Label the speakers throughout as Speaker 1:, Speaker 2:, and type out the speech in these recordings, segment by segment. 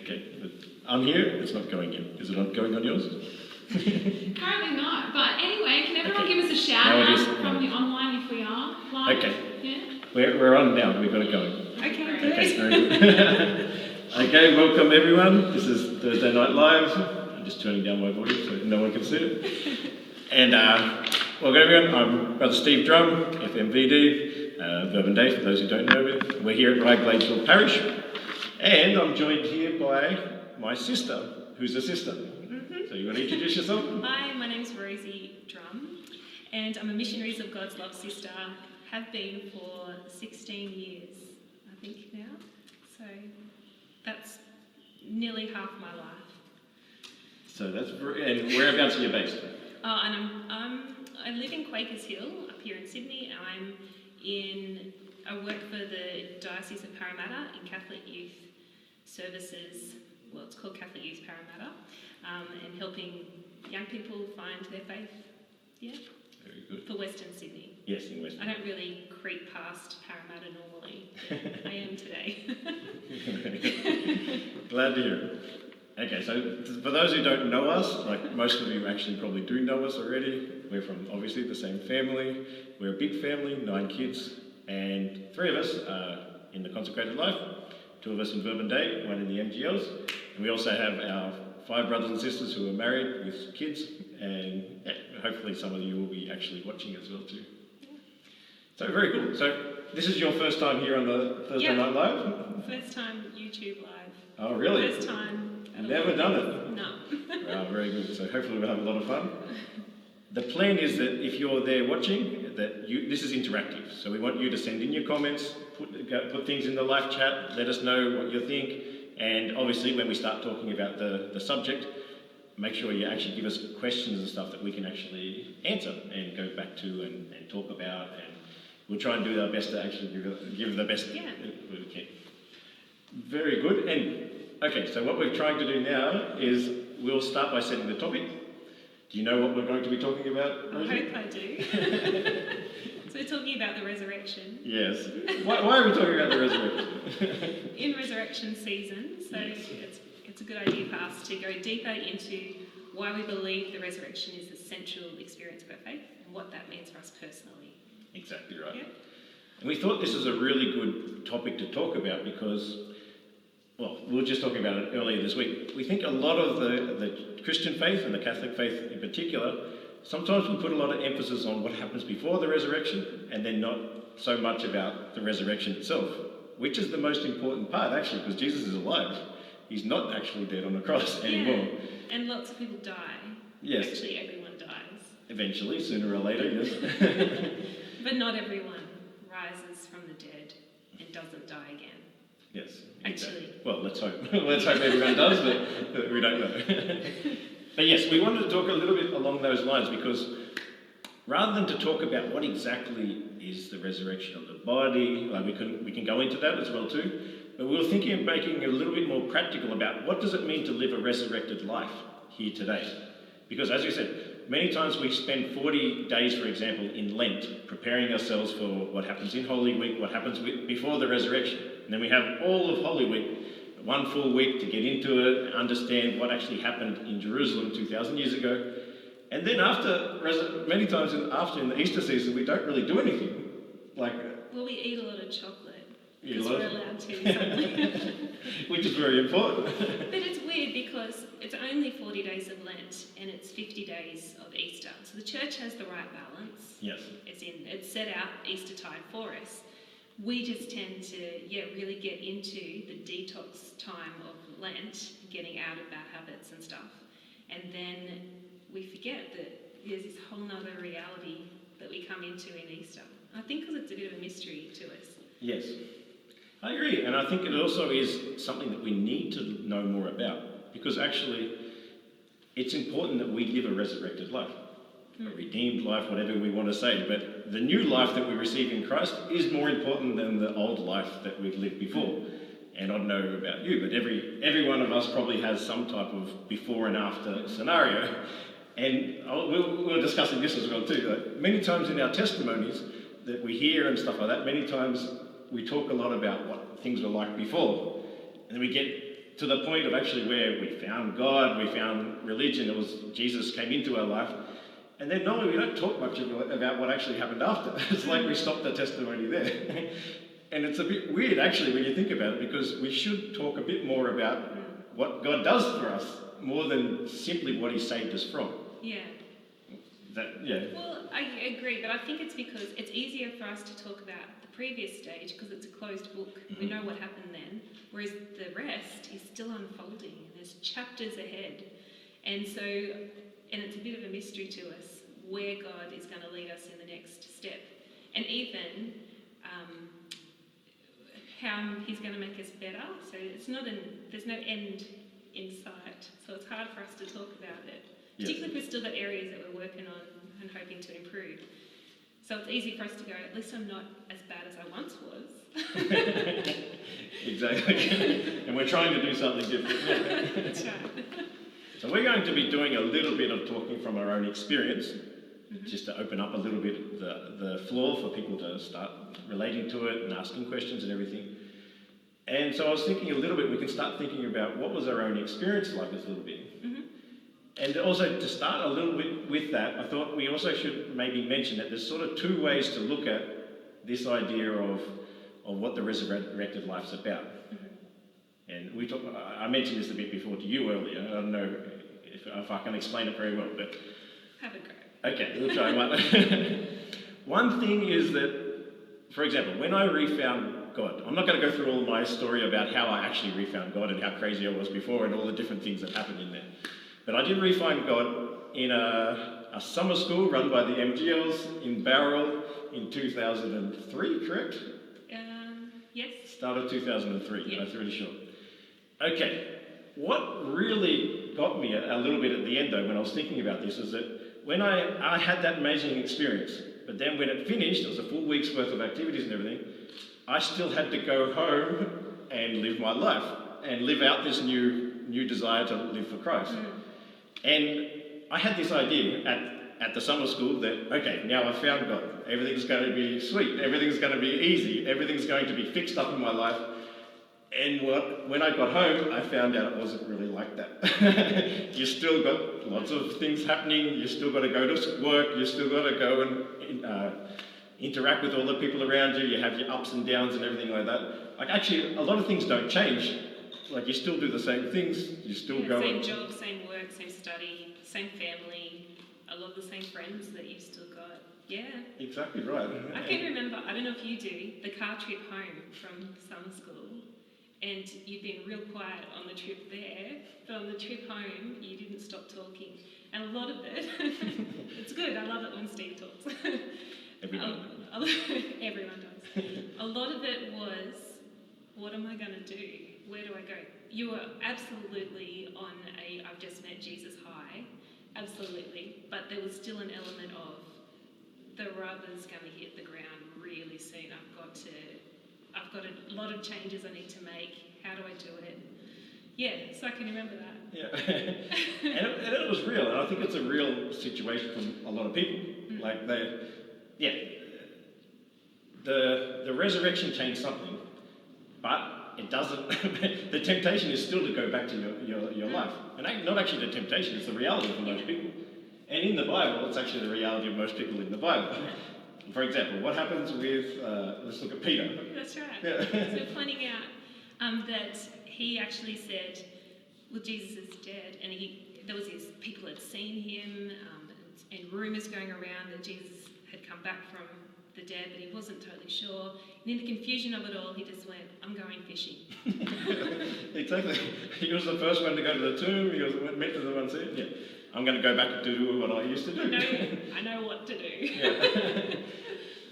Speaker 1: Okay, but I'm here, it's not going in. Is it not going on yours?
Speaker 2: Apparently not, but anyway, can everyone
Speaker 1: Okay.
Speaker 2: give us a shout
Speaker 1: No, it
Speaker 2: out
Speaker 1: is.
Speaker 2: from the online if we are live?
Speaker 1: Okay.
Speaker 2: Yeah?
Speaker 1: We're on now, we've got it going.
Speaker 2: Okay, good.
Speaker 1: Okay, very good. Okay, welcome everyone. This is Thursday Night Live. I'm just turning down my volume so no one can see it. And welcome everyone, I'm Brother Steve Drum, FMVD, Verbum Day for those who don't know me. We're here at Ryde-Gladesville Parish. And I'm joined here by my sister, who's a sister. So you want to introduce yourself?
Speaker 3: Hi, my name's Rosie Drum, and I'm a Missionaries of God's Love sister. Have been for 16 years, I think now. So that's nearly half my life.
Speaker 1: So that's and whereabouts are you based?
Speaker 3: Oh, and I live in Quakers Hill up here in Sydney. I work for the Diocese of Parramatta in Catholic Youth Services. Well, it's called Catholic Youth Parramatta, and helping young people find their faith. Yeah.
Speaker 1: Very good.
Speaker 3: For Western Sydney.
Speaker 1: Yes, in Western.
Speaker 3: I don't really creep past Parramatta normally, but I am today.
Speaker 1: Glad to hear it. Okay, so for those who don't know us, like most of you actually probably do know us already, we're from obviously the same family. We're a big family, 9 kids, and 3 of us are in the consecrated life, 2 of us in Verbum Day, 1 in the MGLs, and we also have our 5 brothers and sisters who are married with kids, and hopefully some of you will be actually watching as well too. So very cool. So this is your first time here on the Thursday Night Live?
Speaker 3: First time YouTube Live.
Speaker 1: Oh really?
Speaker 3: First time.
Speaker 1: Never done it?
Speaker 3: No.
Speaker 1: Wow, very good. So hopefully we'll have a lot of fun. The plan is that if you're there watching, this is interactive. So we want you to send in your comments, put things in the live chat, let us know what you think, and obviously when we start talking about the subject, make sure you actually give us questions and stuff that we can actually answer and go back to and talk about, and we'll try and do our best to actually give the best we can. Very good. And okay, so what we're trying to do now is we'll start by setting the topic. Do you know what we're going to be talking about, Rosie?
Speaker 3: I hope I do. So we're talking about the resurrection.
Speaker 1: Yes. Why are we talking about the resurrection?
Speaker 3: In resurrection season, so yes. It's a good idea for us to go deeper into why we believe the resurrection is the central experience of our faith and what that means for us personally.
Speaker 1: Exactly right.
Speaker 3: Yeah.
Speaker 1: And we thought this was a really good topic to talk about because, well, we were just talking about it earlier this week. We think a lot of the Christian faith and the Catholic faith in particular, sometimes we put a lot of emphasis on what happens before the resurrection and then not so much about the resurrection itself, which is the most important part actually, because Jesus is alive. He's not actually dead on the cross anymore.
Speaker 3: Yeah. And lots of people die.
Speaker 1: Yes.
Speaker 3: Actually, everyone dies.
Speaker 1: Eventually, sooner or later, yes.
Speaker 3: But not everyone rises from the dead and doesn't die again.
Speaker 1: Yes.
Speaker 3: Actually.
Speaker 1: Exactly. Well, let's hope. Let's hope everyone does, but we don't know. But yes, we wanted to talk a little bit along those lines because rather than to talk about what exactly is the resurrection of the body, like we can go into that as well too, but we were thinking of making it a little bit more practical about what does it mean to live a resurrected life here today. Because as you said, many times we spend 40 days, for example, in Lent, preparing ourselves for what happens in Holy Week, what happens before the resurrection. And then we have all of Holy Week, 1 full week to get into it, understand what actually happened in Jerusalem 2,000 years ago. And then many times after in the Easter season, we don't really do anything.
Speaker 3: Well, we eat a lot of chocolate. Because
Speaker 1: we're
Speaker 3: allowed to, suddenly.
Speaker 1: Which is very important.
Speaker 3: But it's weird because it's only 40 days of Lent and it's 50 days of Easter. So the church has the right balance.
Speaker 1: Yes.
Speaker 3: It's set out Easter tide for us. We just tend to, really get into the detox time of Lent, getting out of bad habits and stuff. And then we forget that there's this whole nother reality that we come into in Easter. I think because it's a bit of a mystery to us.
Speaker 1: Yes. I agree, and I think it also is something that we need to know more about, because actually it's important that we live a resurrected life, a redeemed life, whatever we want to say, but the new life that we receive in Christ is more important than the old life that we've lived before. And I don't know about you, but every one of us probably has some type of before and after scenario, and we were discussing this as well too, that many times in our testimonies that we hear and stuff like that, many times we talk a lot about what things were like before, and then we get to the point of actually where we found God, we found religion, it was Jesus came into our life. And then normally we don't talk much about what actually happened after. It's like we stopped the testimony there. And it's a bit weird actually when you think about it, because we should talk a bit more about what God does for us, more than simply what he saved us from.
Speaker 3: Yeah.
Speaker 1: Yeah.
Speaker 3: Well, I agree, but I think it's because it's easier for us to talk about the previous stage because it's a closed book. We know what happened then, whereas the rest is still unfolding. There's chapters ahead. And so, and it's a bit of a mystery to us where God is going to lead us in the next step. And even how he's going to make us better. So there's no end in sight. So it's hard for us to talk about it. Particularly if we've still got areas that we're working on and hoping to improve. So it's easy for us to go, at least I'm not as bad as I once was.
Speaker 1: Exactly. And we're trying to do something different.
Speaker 3: That's right.
Speaker 1: So we're going to be doing a little bit of talking from our own experience, just to open up a little bit the floor for people to start relating to it and asking questions and everything. And so I was thinking a little bit, we can start thinking about what was our own experience like this little bit.
Speaker 3: Mm-hmm.
Speaker 1: And also to start a little bit with that, I thought we also should maybe mention that there's sort of two ways to look at this idea of what the resurrected life's about. Mm-hmm. And I mentioned this a bit before to you earlier. I don't know if I can explain it very well, but...
Speaker 3: Have a go.
Speaker 1: Okay, we'll try one. One thing is that, for example, when I refound God, I'm not going to go through all my story about how I actually refound God and how crazy I was before and all the different things that happened in there. But I did refind God in a summer school run by the MGLs in Bowral in 2003, correct?
Speaker 3: Yes.
Speaker 1: Start of 2003,
Speaker 3: yeah.
Speaker 1: I'm pretty sure. Okay, what really got me a little bit at the end though, when I was thinking about this, is that when I had that amazing experience, but then when it finished, it was a full week's worth of activities and everything, I still had to go home and live my life and live out this new desire to live for Christ. Mm. And I had this idea at the summer school that, okay, now I've found God. Everything's going to be sweet. Everything's going to be easy. Everything's going to be fixed up in my life. And when I got home, I found out it wasn't really like that. You still got lots of things happening. You still got to go to work. You still got to go and interact with all the people around you. You have your ups and downs and everything like that. Like actually, a lot of things don't change. Like you still do the same things. You still go.
Speaker 3: Same job, same work, same study, same family. A lot of the same friends that you've still got. Yeah.
Speaker 1: Exactly right.
Speaker 3: I can remember. I don't know if you do the car trip home from summer school. And you've been real quiet on the trip there, but on the trip home, you didn't stop talking. And a lot of it, it's good, I love it when Steve talks.
Speaker 1: Everyone
Speaker 3: does. A lot of it was, what am I going to do? Where do I go? You were absolutely on I've just met Jesus high, absolutely. But there was still an element of, the rubber's going to hit the ground really soon. I've got a lot of changes I need to make. How do I do it? Yeah, so I can remember that.
Speaker 1: Yeah, and it was real, and I think it's a real situation for a lot of people. Mm-hmm. Like the resurrection changed something, but it doesn't. The temptation is still to go back to your life, and not actually the temptation; it's the reality for most people. And in the Bible, it's actually the reality of most people in the Bible. For example, what happens with, let's look at Peter.
Speaker 3: That's right.
Speaker 1: Yeah.
Speaker 3: So pointing out that he actually said, well, Jesus is dead, and there was these people had seen him, and rumours going around that Jesus had come back from the dead, but he wasn't totally sure. And in the confusion of it all, he just went, I'm going fishing.
Speaker 1: Exactly. He was the first one to go to the tomb. He met to the one said, yeah, I'm going to go back to do what I used to do.
Speaker 3: I know what to do.
Speaker 1: Yeah.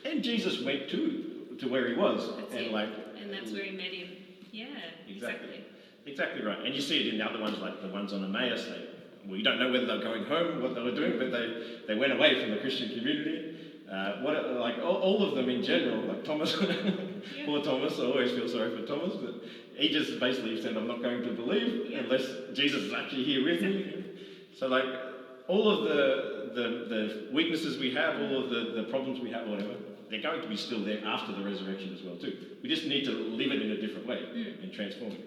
Speaker 1: And Jesus went to where he was.
Speaker 3: That's
Speaker 1: and
Speaker 3: it. And that's where he met him. Yeah, exactly.
Speaker 1: Exactly right. And you see it in the other ones, like the ones on Emmaus. You don't know whether they're going home, what they were doing, but they went away from the Christian community. All of them in general, like Thomas, yeah. Poor Thomas, I always feel sorry for Thomas, but he just basically said, I'm not going to believe unless Jesus is actually here with me. So like all of the weaknesses we have, all of the problems we have, whatever, they're going to be still there after the resurrection as well too. We just need to live it in a different way and transform it.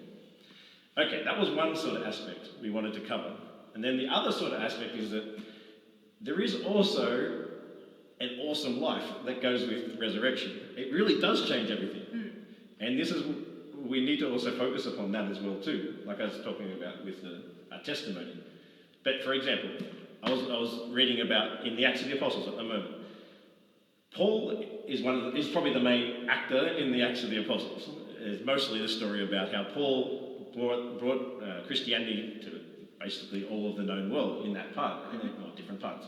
Speaker 1: Okay, that was one sort of aspect we wanted to cover. And then the other sort of aspect is that there is also an awesome life that goes with resurrection. It really does change everything. And this is, we need to also focus upon that as well too, like I was talking about with our testimony. But for example, I was reading about in the Acts of the Apostles at the moment. Paul is probably the main actor in the Acts of the Apostles. It's mostly the story about how Paul brought Christianity to basically all of the known world in that part, or different parts.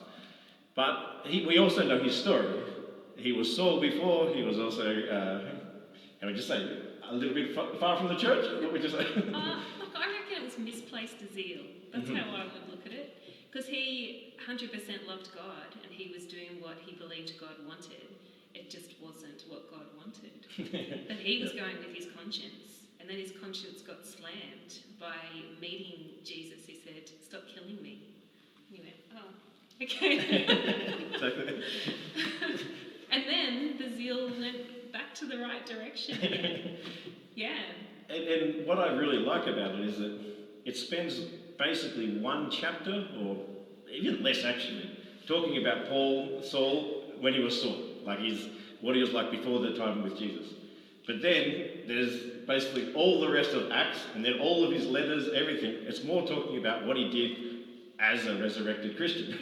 Speaker 1: But we also know his story. He was Saul before, he was also, how would you say, a little bit far from the church? What would you say?
Speaker 3: Look, I reckon it was misplaced zeal. That's how I would look at it. Because he 100% loved God and he was doing what he believed God wanted. It just wasn't what God wanted. But he was going with his conscience. And then his conscience got slammed by meeting Jesus, who said, "Stop killing me." And he went, "Oh, okay."
Speaker 1: Exactly.
Speaker 3: And then the zeal went back to the right direction again. Yeah.
Speaker 1: And what I really like about it is that it spends basically one chapter, or even less actually, talking about Saul, when he was Saul, like what he was like before the time with Jesus. But then there's basically all the rest of Acts, and then all of his letters, everything. It's more talking about what he did as a resurrected Christian,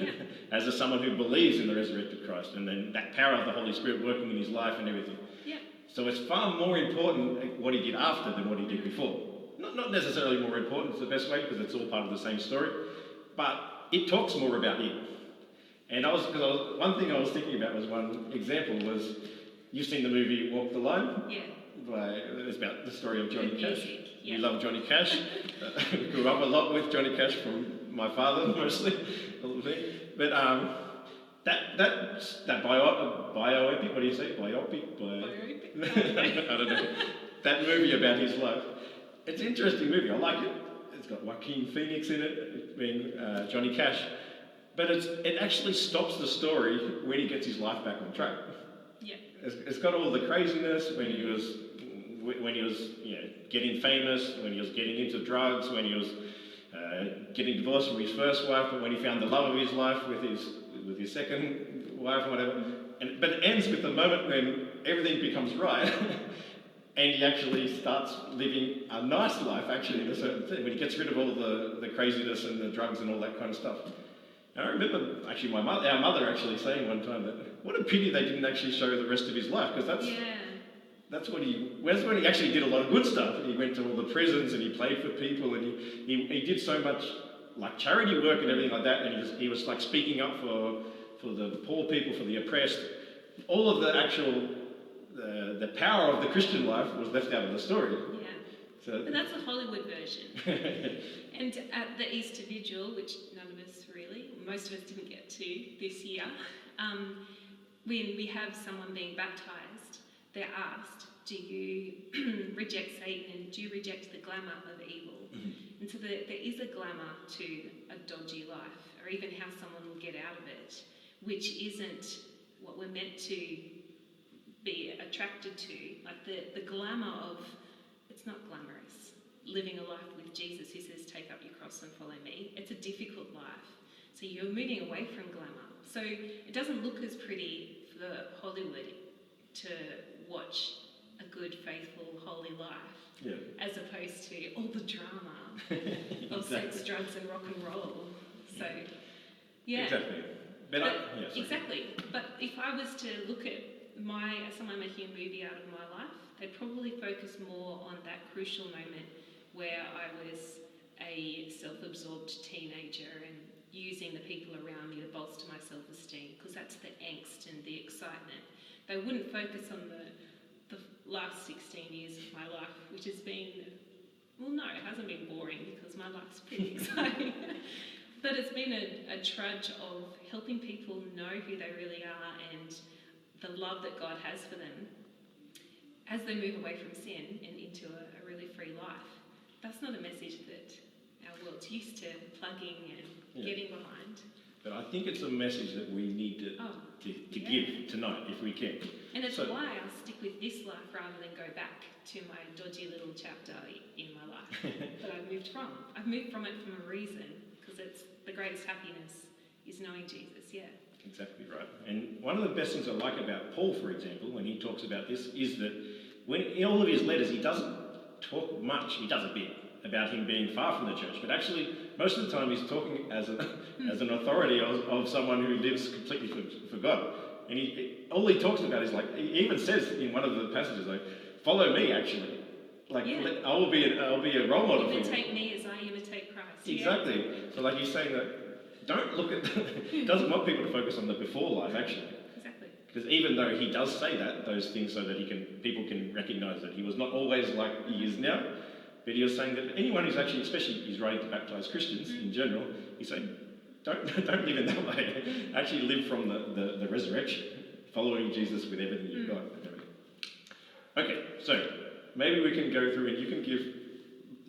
Speaker 1: as someone who believes in the resurrected Christ, and then that power of the Holy Spirit working in his life and everything.
Speaker 3: Yeah.
Speaker 1: So it's far more important what he did after than what he did before. Not necessarily more important, it's the best way, because it's all part of the same story, but it talks more about him. And one thing I was thinking about was one example was, you've seen the movie Walk the Line?
Speaker 3: Yeah.
Speaker 1: It's about the story of Johnny
Speaker 3: Good
Speaker 1: Cash.
Speaker 3: music, yeah.
Speaker 1: You love Johnny Cash. Grew up a lot with Johnny Cash from my father, mostly. But that bioepic, what do you say? Biopic? I don't know. That movie about his life. It's an interesting movie. I like it. It's got Joaquin Phoenix in it, being Johnny Cash. But it actually stops the story when he gets his life back on track.
Speaker 3: Yeah.
Speaker 1: It's got all the craziness when he was getting famous, when he was getting into drugs, when he was getting divorced from his first wife, but when he found the love of his life with his second wife or whatever. But it ends with the moment when everything becomes right and he actually starts living a nice life, actually, in a certain thing, when he gets rid of all the craziness and the drugs and all that kind of stuff. And I remember actually our mother actually saying one time that what a pity they didn't actually show the rest of his life, because that's when he actually did a lot of good stuff. He went to all the prisons and he played for people, and he did so much like charity work and everything like that, and he was like speaking up for the poor people, for the oppressed. All of the actual the power of the Christian life was left out of the story.
Speaker 3: Yeah.
Speaker 1: So,
Speaker 3: but that's the Hollywood version. And at the Easter Vigil, which none of us most of us didn't get to this year, when we have someone being baptised, they're asked, do you reject Satan and do you reject the glamour of evil? And so there is a glamour to a dodgy life, or even how someone will get out of it, which isn't what we're meant to be attracted to. Like the glamour of, it's not glamorous, living a life with Jesus who says, take up your cross and follow me. It's a difficult life. So you're moving away from glamour. So it doesn't look as pretty for Hollywood to watch a good, faithful, holy life, as opposed to all the drama of sex, drugs and rock and roll. So, yeah.
Speaker 1: Exactly.
Speaker 3: Exactly. But if I was to look at someone making a movie out of my life, they'd probably focus more on that crucial moment where I was a self-absorbed teenager and using the people around me to bolster my self-esteem, because that's the angst and the excitement. They wouldn't focus on the last 16 years of my life, which has been, well, no, it hasn't been boring because my life's pretty exciting. But it's been a trudge of helping people know who they really are and the love that God has for them as they move away from sin and into a really free life. That's not a message that our world's used to plugging and getting behind.
Speaker 1: But I think it's a message that we need to give tonight, if we can.
Speaker 3: And it's why I'll stick with this life rather than go back to my dodgy little chapter in my life that I've moved from. I've moved from it for a reason, because it's the greatest happiness is knowing Jesus, yeah.
Speaker 1: Exactly right. And one of the best things I like about Paul, for example, when he talks about this, is that when in all of his letters he doesn't talk much, he does a bit, about him being far from the church, but actually most of the time he's talking as an authority of someone who lives completely for God. And all he talks about is like, he even says in one of the passages, like, follow me actually. Like,
Speaker 3: Yeah.
Speaker 1: I'll be a role model for you.
Speaker 3: Imitate me as I imitate Christ.
Speaker 1: Exactly.
Speaker 3: Yeah.
Speaker 1: So like he's saying that, don't look at, he doesn't want people to focus on the before life actually.
Speaker 3: Exactly.
Speaker 1: Because even though he does say those things so that people can recognise that he was not always like he is now, but he was saying that anyone who's actually, especially he's writing to baptised Christians in general, he's saying, don't live in that way. Actually live from the resurrection, following Jesus with everything you've got. Okay, so maybe we can go through and you can give,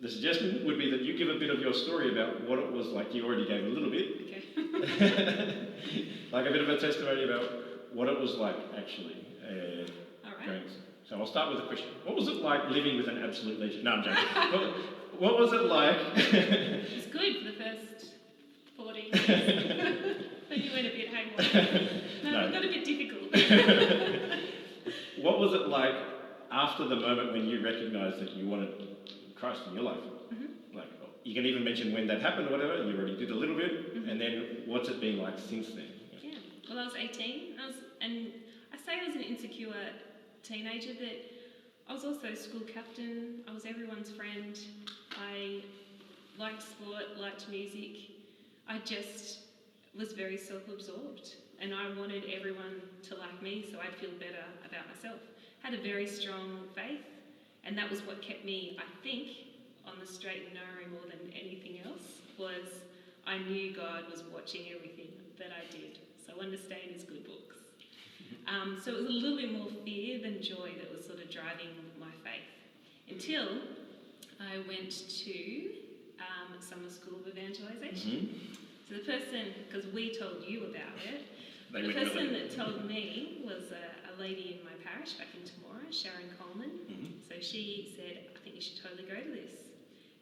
Speaker 1: the suggestion would be that you give a bit of your story about what it was like. You already gave a little bit.
Speaker 3: Okay.
Speaker 1: Like a bit of a testimony about what it was like actually.
Speaker 3: All right.
Speaker 1: So I'll start with a question. What was it like living with an absolute legend? No, I'm joking. What was it like?
Speaker 3: It was good for the first 14 years. Then you went a bit haywire. No, it got a bit difficult.
Speaker 1: What was it like after the moment when you recognised that you wanted Christ in your life?
Speaker 3: Mm-hmm.
Speaker 1: Like, you can even mention when that happened or whatever, you already did a little bit, and then what's it been like since then?
Speaker 3: Yeah. Well, I was 18, and I say I was an insecure teenager, but I was also a school captain. I was everyone's friend. I liked sport, liked music. I just was very self-absorbed, and I wanted everyone to like me so I'd feel better about myself. Had a very strong faith, and that was what kept me, I think, on the straight and narrow more than anything else, was I knew God was watching everything that I did. So understand his good books. So it was a little bit more fear than joy that was sort of driving my faith. Until I went to summer school of evangelisation. So the person, because we told you about it, the person that told me was a lady in my parish back in Temora, Sharon Coleman. So she said, I think you should totally go to this.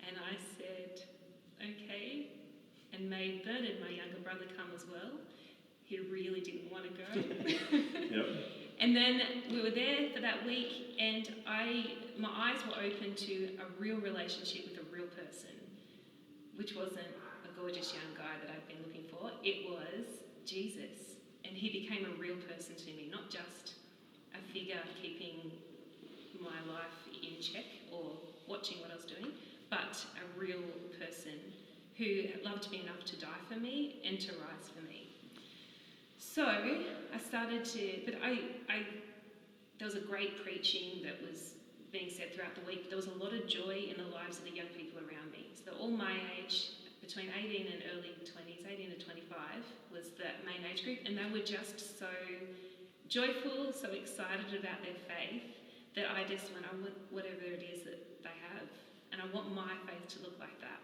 Speaker 3: And I said, okay, and made Bernard, my younger brother, come as well. He really didn't want to go.
Speaker 1: Yep.
Speaker 3: And then we were there for that week, and my eyes were open to a real relationship with a real person, which wasn't a gorgeous young guy that I'd been looking for. It was Jesus. And he became a real person to me, not just a figure keeping my life in check or watching what I was doing, but a real person who loved me enough to die for me and to rise for me. So I started to, but there was a great preaching that was being said throughout the week. There was a lot of joy in the lives of the young people around me. So they're all my age, between 18 and early 20s, 18 to 25 was the main age group, and they were just so joyful, so excited about their faith that I just went, I want whatever it is that they have, and I want my faith to look like that.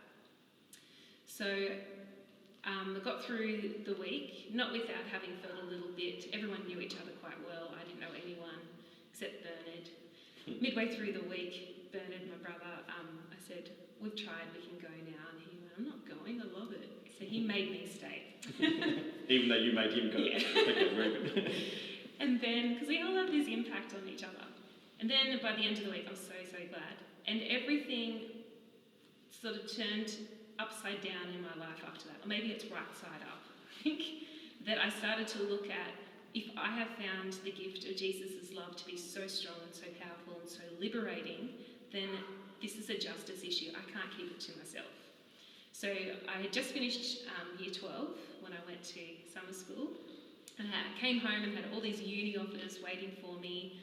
Speaker 3: So I got through the week, not without having felt a little bit, everyone knew each other quite well, I didn't know anyone except Bernard. Midway through the week, Bernard, my brother, I said, we've tried, we can go now, and he went, I'm not going, I love it. So he made me stay.
Speaker 1: Even though you made him go.
Speaker 3: Yeah.
Speaker 1: Okay, very good.
Speaker 3: And then, because we all have this impact on each other. And then by the end of the week, I'm so, so glad. And everything sort of turned upside down in my life after that. Or maybe it's right side up. I think that I started to look at, if I have found the gift of Jesus' love to be so strong and so powerful and so liberating, then this is a justice issue. I can't keep it to myself. So I had just finished year 12 when I went to summer school, and I came home and had all these uni offers waiting for me,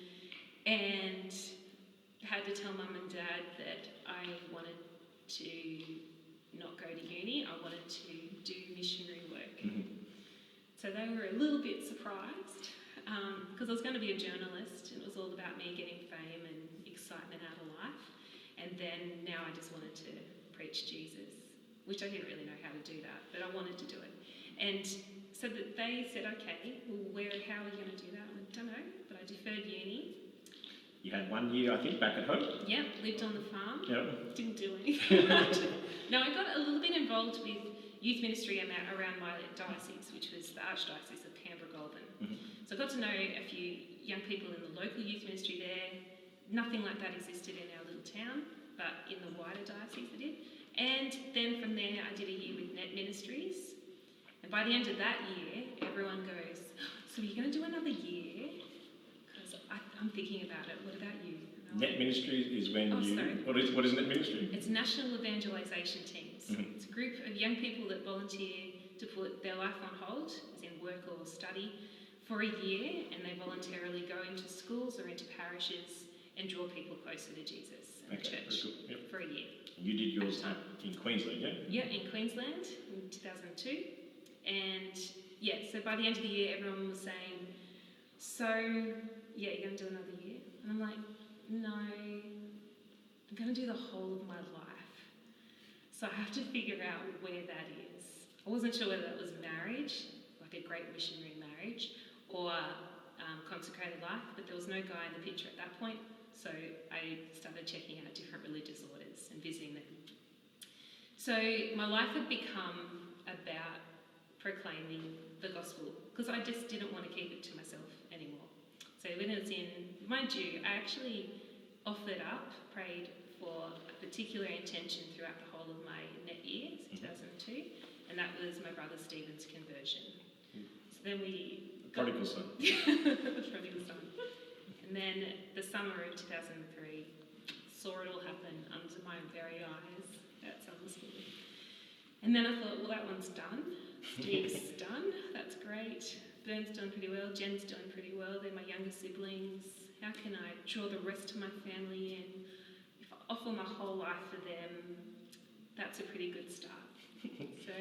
Speaker 3: and had to tell mum and dad that I wanted to not go to uni, I wanted to do missionary work. So they were a little bit surprised, because I was going to be a journalist, and it was all about me getting fame and excitement out of life, and then now I just wanted to preach Jesus, which I didn't really know how to do that, but I wanted to do it. And so that they said, okay, well, how are you going to do that? I went, don't know, but I deferred uni.
Speaker 1: you had 1 year, I think, back at home.
Speaker 3: Yep, lived on the farm.
Speaker 1: Yep.
Speaker 3: Didn't do anything. No, I got a little bit involved with youth ministry around my diocese, which was the Archdiocese of Canberra-Goulburn. So I got to know a few young people in the local youth ministry there. Nothing like that existed in our little town, but in the wider diocese it did. And then from there I did a year with Net Ministries. And by the end of that year, everyone goes, so are you going to do another year? Because I'm thinking about it. What about you?
Speaker 1: Net Ministry is when
Speaker 3: sorry.
Speaker 1: What is Net Ministry?
Speaker 3: It's national evangelisation teams. It's a group of young people that volunteer to put their life on hold, as in work or study, for a year, and they voluntarily go into schools or into parishes and draw people closer to Jesus and the church for a year.
Speaker 1: You did yours in Queensland, yeah?
Speaker 3: Yeah, in Queensland in 2002. And yeah, so by the end of the year, everyone was saying, so, yeah, you're going to do another year? And I'm like, no, I'm going to do the whole of my life. So I have to figure out where that is. I wasn't sure whether that was marriage, like a great missionary marriage, or consecrated life, but there was no guy in the picture at that point. So I started checking out different religious orders and visiting them. So my life had become about proclaiming the gospel, because I just didn't want to keep it to myself anymore. So when it was in, mind you, I actually offered up, prayed for a particular intention throughout the whole of my net year, 2002, and that was my brother Stephen's conversion. So then we...
Speaker 1: Prodigal son.
Speaker 3: The prodigal son. And then the summer of 2003, saw it all happen under my very eyes at summer school. And then I thought, well, that one's done. Steve's done. That's great. Bern's done pretty well. Jen's doing pretty well. They're my younger siblings. How can I draw the rest of my family in? If I offer my whole life for them, that's a pretty good start. So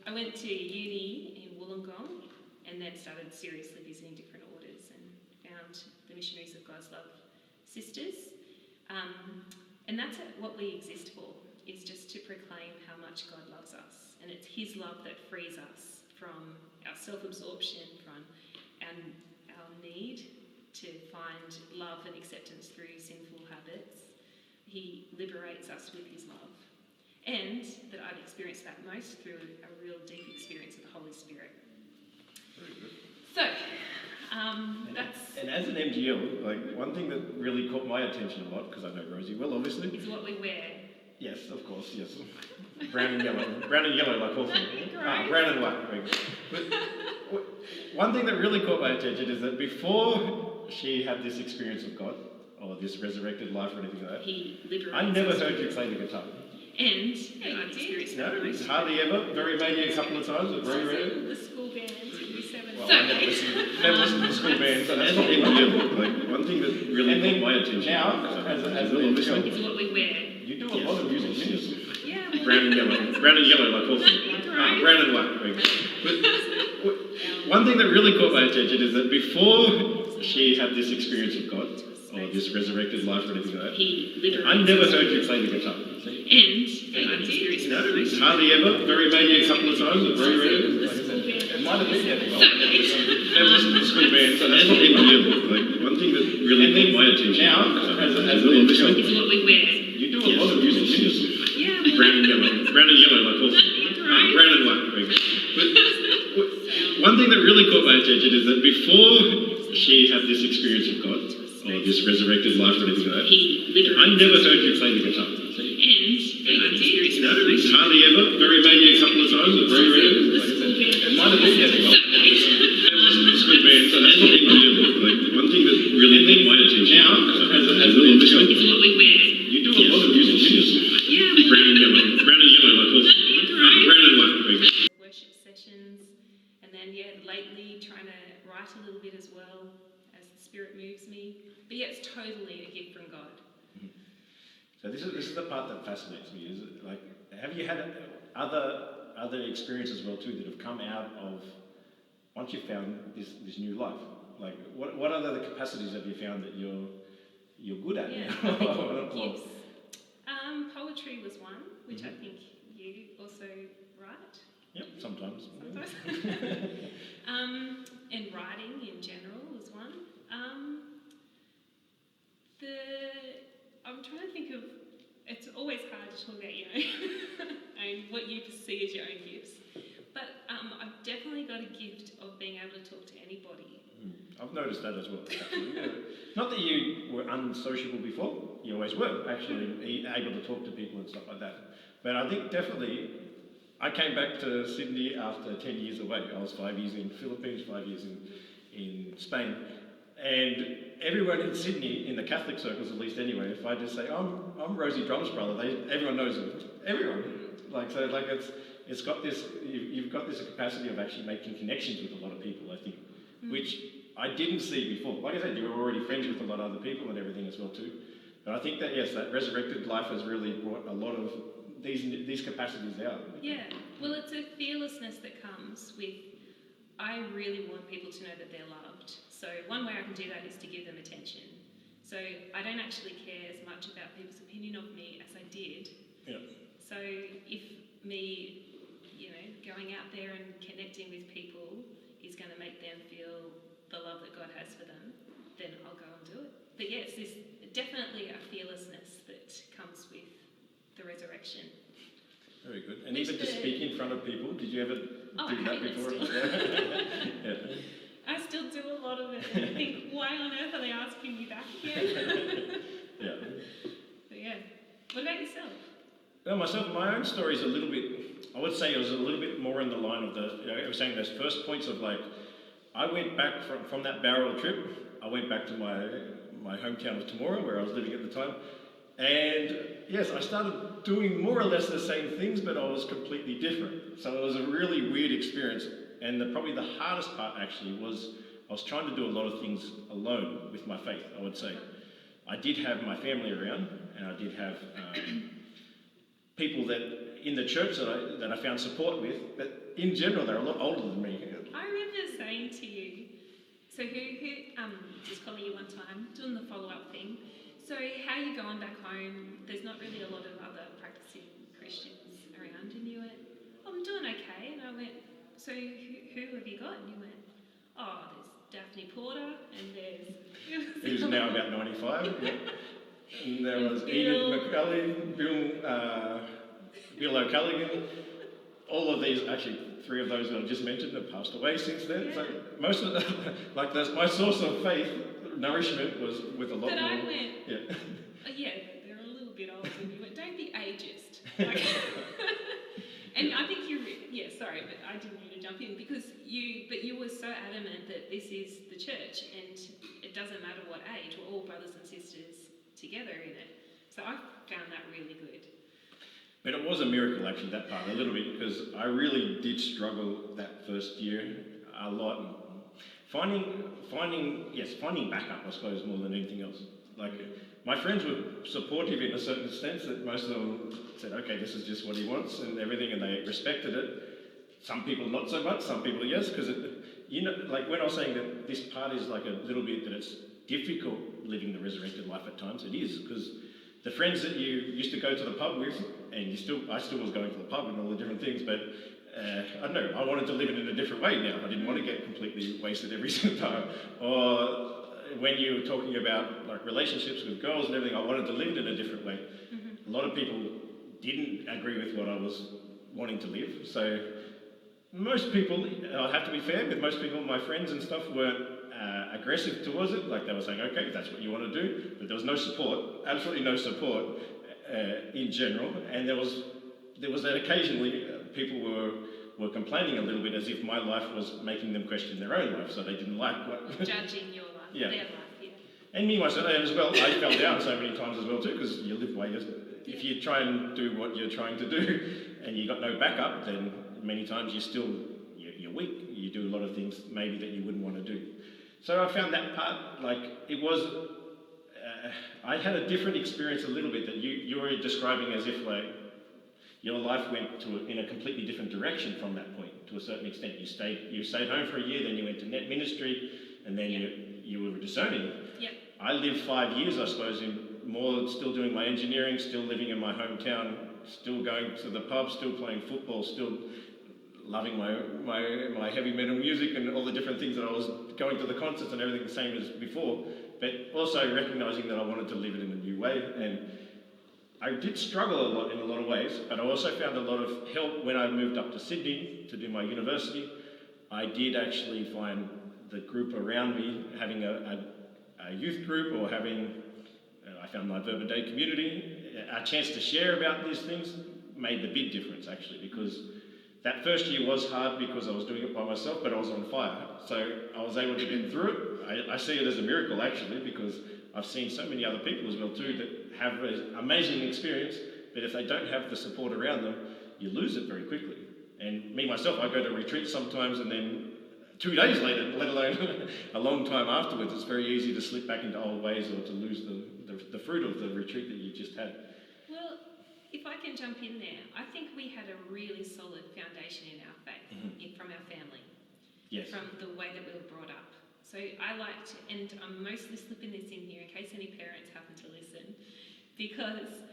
Speaker 3: I went to uni in Wollongong and then started seriously visiting different orders and found the Missionaries of God's Love Sisters. And that's what we exist for, is just to proclaim how much God loves us. And it's His love that frees us from our self-absorption, from our need to find love and acceptance through sinful habits. He liberates us with His love. And that I've experienced that most through a real deep experience of the Holy Spirit.
Speaker 1: Very good.
Speaker 3: So, that's...
Speaker 1: And as an MGL, like, one thing that really caught my attention a lot, because I know Rosie well, obviously.
Speaker 3: is what we wear.
Speaker 1: Yes, of course, yes. Brown and yellow. Brown and yellow, like all brown and white. But one thing that really caught my attention is that before she had this experience of God, or this resurrected life or anything like that,
Speaker 3: He liberates
Speaker 1: I never
Speaker 3: us.
Speaker 1: heard you play the guitar.
Speaker 3: And I've experienced
Speaker 1: No,
Speaker 3: that most.
Speaker 1: hardly ever. Very maybe a couple of times, but very rare.
Speaker 3: The school band in 7.
Speaker 1: Well, I never listened to the school band, so that's not even real. Like, one thing that really caught my attention
Speaker 3: is what we wear.
Speaker 1: you do a lot of music ministry.
Speaker 3: Yeah.
Speaker 1: Brown and yellow, like all brown and white. But one thing that really caught my attention is that before she had this experience of God, or this resurrected life or anything like that,
Speaker 3: He liberates
Speaker 1: I never heard you play the guitar.
Speaker 3: And I've experienced that most.
Speaker 1: Hardly ever. Very maybe a couple of times, but very rare.
Speaker 3: The school band.
Speaker 1: It might have been that. Never listened to the school band, so that's not even real. Like, one thing that really caught my attention now, as an MGL,
Speaker 3: is what we wear.
Speaker 1: you do a lot of music ministry.
Speaker 3: Yeah.
Speaker 1: Brown and yellow, like all brown and white. But one thing that really caught my attention is that before she had this experience of God, or this resurrected life or anything like that,
Speaker 3: He liberates
Speaker 1: I never heard you play the guitar.
Speaker 3: And I've experienced that most.
Speaker 1: Hardly ever. Very maybe a couple of times, but very rare. It might have been that. Never listened to the school band, so that's not even real. Like, one thing that really caught my attention now, as an MGL,
Speaker 3: is what we wear.
Speaker 1: you do a lot of music ministry.
Speaker 3: Yeah.
Speaker 1: Brown and yellow, like all brown and white.
Speaker 3: Worship sessions, and then lately trying to write a little bit as well as the Spirit moves me. But yeah, it's totally a gift from God.
Speaker 1: So this is the part that fascinates me. Is it, like, have you had other experiences as well too that have come out of once you found this new life? Like, what other capacities have you found that you're good at?
Speaker 3: Yeah,
Speaker 1: now?
Speaker 3: I think gifts. Poetry was one, which I think you also write.
Speaker 1: Yep, sometimes.
Speaker 3: And writing in general was one. see as your own gifts. But I've definitely got a gift of being able to talk to anybody.
Speaker 1: I've noticed that as well, actually. Yeah. Not that you were unsociable before, you always were, actually, able to talk to people and stuff like that. But I think definitely, I came back to Sydney after 10 years away. I was 5 years in the Philippines, 5 years in Spain. And everyone in Sydney, in the Catholic circles at least anyway, if I just say, I'm Rosie Drum's brother, everyone knows him. Everyone. It's got this, you've got this capacity of actually making connections with a lot of people, I think, which I didn't see before. Like I said, you were already friends with a lot of other people and everything as well too. But I think that, yes, that resurrected life has really brought a lot of these capacities out.
Speaker 3: Yeah, well, it's a fearlessness that comes with, I really want people to know that they're loved. So one way I can do that is to give them attention. So I don't actually care as much about people's opinion of me as I did.
Speaker 1: Yeah.
Speaker 3: So if me, going out there and connecting with people is going to make them feel the love that God has for them, then I'll go and do it. But yes, there's definitely a fearlessness that comes with the resurrection.
Speaker 1: Very good. And even to speak in front of people, did you ever do that before?
Speaker 3: Yeah. I still do a lot of it, and I think, why on earth are they asking me back again?
Speaker 1: Yeah.
Speaker 3: But yeah. What about yourself?
Speaker 1: Well, myself, my own story is a little bit, I would say it was a little bit more in the line of I was saying those first points of I went back from that barrel trip, I went back to my hometown of Temora, where I was living at the time, and yes, I started doing more or less the same things, but I was completely different. So it was a really weird experience, and probably the hardest part actually was I was trying to do a lot of things alone with my faith, I would say. I did have my family around, and I did have people that in the church that I found support with, but in general they're a lot older than me.
Speaker 3: I remember saying to you, so who was calling you one time, doing the follow-up thing, so how are you going back home? There's not really a lot of other practicing Christians around, and you went, I'm doing okay, and I went, so who have you got? And you went, there's Daphne Porter, and there's...
Speaker 1: Who's now about 95, yeah. And there was Enid McCulley, Bill O'Callaghan. All of these, actually, 3 of those that I just mentioned have passed away since then. Yeah. So most of them, my source of faith, nourishment was with a lot more.
Speaker 3: But I went,
Speaker 1: yeah,
Speaker 3: they're a little bit older, and you went, don't be ageist. And I think sorry, but I didn't mean to jump in because you were so adamant that this is the church and it doesn't matter what age, we're all brothers and sisters together in it. So I found that really good.
Speaker 1: But it was a miracle actually, that part, a little bit, because I really did struggle that first year a lot. Finding backup, I suppose, more than anything else. My friends were supportive in a certain sense that most of them said, okay, this is just what he wants and everything, and they respected it. Some people not so much, some people yes, because when I was saying that this part is a little bit that it's difficult living the resurrected life at times, it is, because the friends that you used to go to the pub with, and I still was going to the pub and all the different things, but I don't know, I wanted to live it in a different way now. I didn't want to get completely wasted every single time. Or when you were talking about relationships with girls and everything, I wanted to live it in a different way. Mm-hmm. A lot of people didn't agree with what I was wanting to live. So most people, I have to be fair, with most people, my friends and stuff weren't aggressive towards it. They were saying, okay, that's what you want to do. But there was no support, absolutely no support in general. And there was that occasionally people were complaining a little bit as if my life was making them question their own life, so they didn't like what...
Speaker 3: Judging your life,
Speaker 1: yeah.
Speaker 3: Their life, yeah.
Speaker 1: And me myself as well, I fell down so many times as well too, because you live way... If you try and do what you're trying to do and you got no backup, then many times you're weak. You do a lot of things maybe that you wouldn't want to do. So I found that part, it was... I had a different experience a little bit that you were describing as if your life went in a completely different direction from that point to a certain extent. You stayed home for a year, then you went to net ministry, and then you were discerning.
Speaker 3: Yep.
Speaker 1: I lived 5 years, I suppose, still doing my engineering, still living in my hometown, still going to the pub, still playing football, still loving my heavy metal music and all the different things that I was going to the concerts and everything the same as before, but also recognising that I wanted to live it in a new way. And I did struggle a lot in a lot of ways, but I also found a lot of help when I moved up to Sydney to do my university. I did actually find the group around me, having a youth group or having, I found my Verba Day community, a chance to share about these things made the big difference actually, because that first year was hard because I was doing it by myself, but I was on fire. So I was able to get through it. I see it as a miracle actually, because I've seen so many other people as well too that have an amazing experience, but if they don't have the support around them, you lose it very quickly. And me myself, I go to retreats sometimes and then 2 days later, let alone a long time afterwards, it's very easy to slip back into old ways or to lose the fruit of the retreat that you just had.
Speaker 3: Well, if I can jump in there, I think we had a really solid foundation in our faith from our family,
Speaker 1: Yes.
Speaker 3: from the way that we were brought up. So I like to, and I'm mostly slipping this in here in case any parents happen to listen, because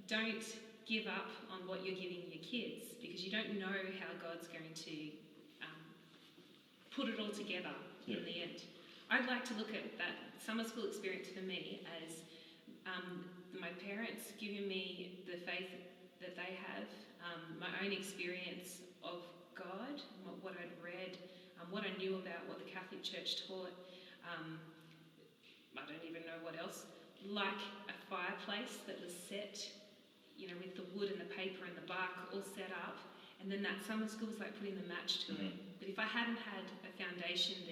Speaker 3: don't give up on what you're giving your kids, because you don't know how God's going to put it all together in the end. I'd like to look at that summer school experience for me as my parents giving me the faith that they have, my own experience of God, what I'd read, what I knew about what the Catholic Church taught. I don't even know what else. Like a fireplace that was set, with the wood and the paper and the bark all set up. And then that summer school was like putting the match to it. But if I hadn't had a foundation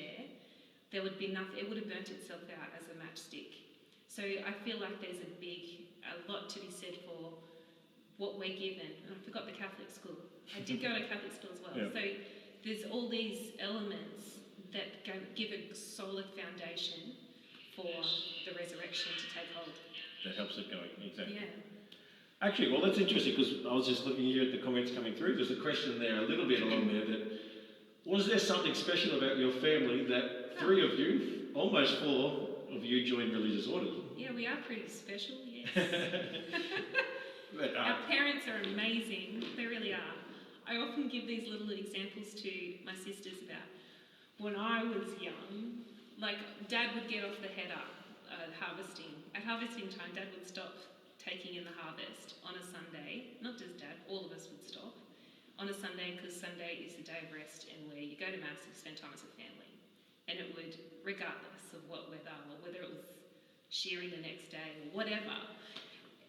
Speaker 3: there would be nothing. It would have burnt itself out as a matchstick. So I feel like there's a lot to be said for what we're given. And I forgot the Catholic school. I did go to Catholic school as well. Yeah. So there's all these elements that give a solid foundation for the resurrection to take hold.
Speaker 1: That helps it going, exactly.
Speaker 3: Yeah.
Speaker 1: Actually, well, that's interesting, because I was just looking here at the comments coming through. There's a question there, a little bit along there, that was there something special about your family that 3 of you, almost 4 of you, joined religious orders?
Speaker 3: Yeah, we are pretty special, yes.
Speaker 1: But,
Speaker 3: our parents are amazing, they really are. I often give these little examples to my sisters about when I was young, like Dad would get off the header harvesting. At harvesting time, Dad would stop taking in the harvest on a Sunday. Not just Dad, all of us would stop on a Sunday, because Sunday is the day of rest and where you go to Mass and spend time as a family. And it would, regardless of what weather, or whether it was shearing the next day or whatever.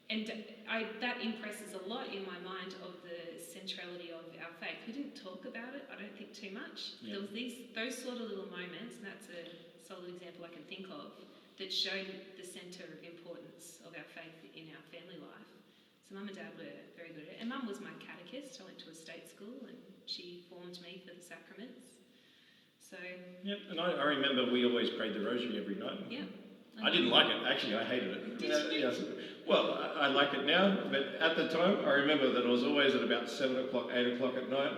Speaker 3: And that impresses a lot in my mind of the centrality of our faith. We didn't talk about it, I don't think, too much. Yeah. There was those sort of little moments, and that's a solid example I can think of, that showed the centre of importance of our faith in our family life. So Mum and Dad were very good at it. And Mum was my catechist. I went to a state school and she formed me for the sacraments. So...
Speaker 1: Yep, and I remember we always prayed the rosary every night.
Speaker 3: Yeah.
Speaker 1: I didn't like it, actually, I hated it.
Speaker 3: Did you?
Speaker 1: Yes. Well, I like it now, but at the time, I remember that I was always at about 7 o'clock, 8 o'clock at night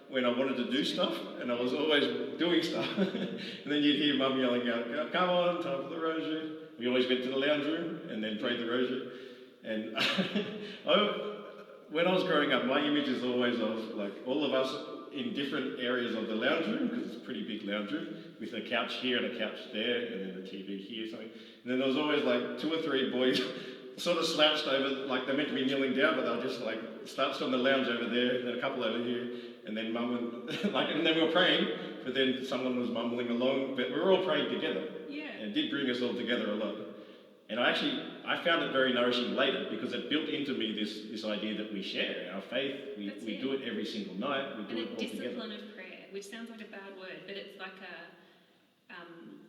Speaker 1: when I wanted to do stuff, and I was always doing stuff. And then you'd hear Mum yelling out, "Come on, time for the rosary." We always went to the lounge room and then prayed the rosary. And when I was growing up, my image is always of like all of us in different areas of the lounge room, because it's a pretty big lounge room, with a couch here and a couch there, and then a TV here, something. And then there was always like 2 or 3 boys sort of slouched over, like they're meant to be kneeling down, but they'll just like slouched on the lounge over there, and then a couple over here, and then Mum and and then we were praying, but then someone was mumbling along, but we were all praying together.
Speaker 3: Yeah.
Speaker 1: And it did bring us all together a lot. And I found it very nourishing later, because it built into me this idea that we share our faith. We do it every single night. We do it all together. And a discipline
Speaker 3: of prayer, which sounds like a bad word, but it's like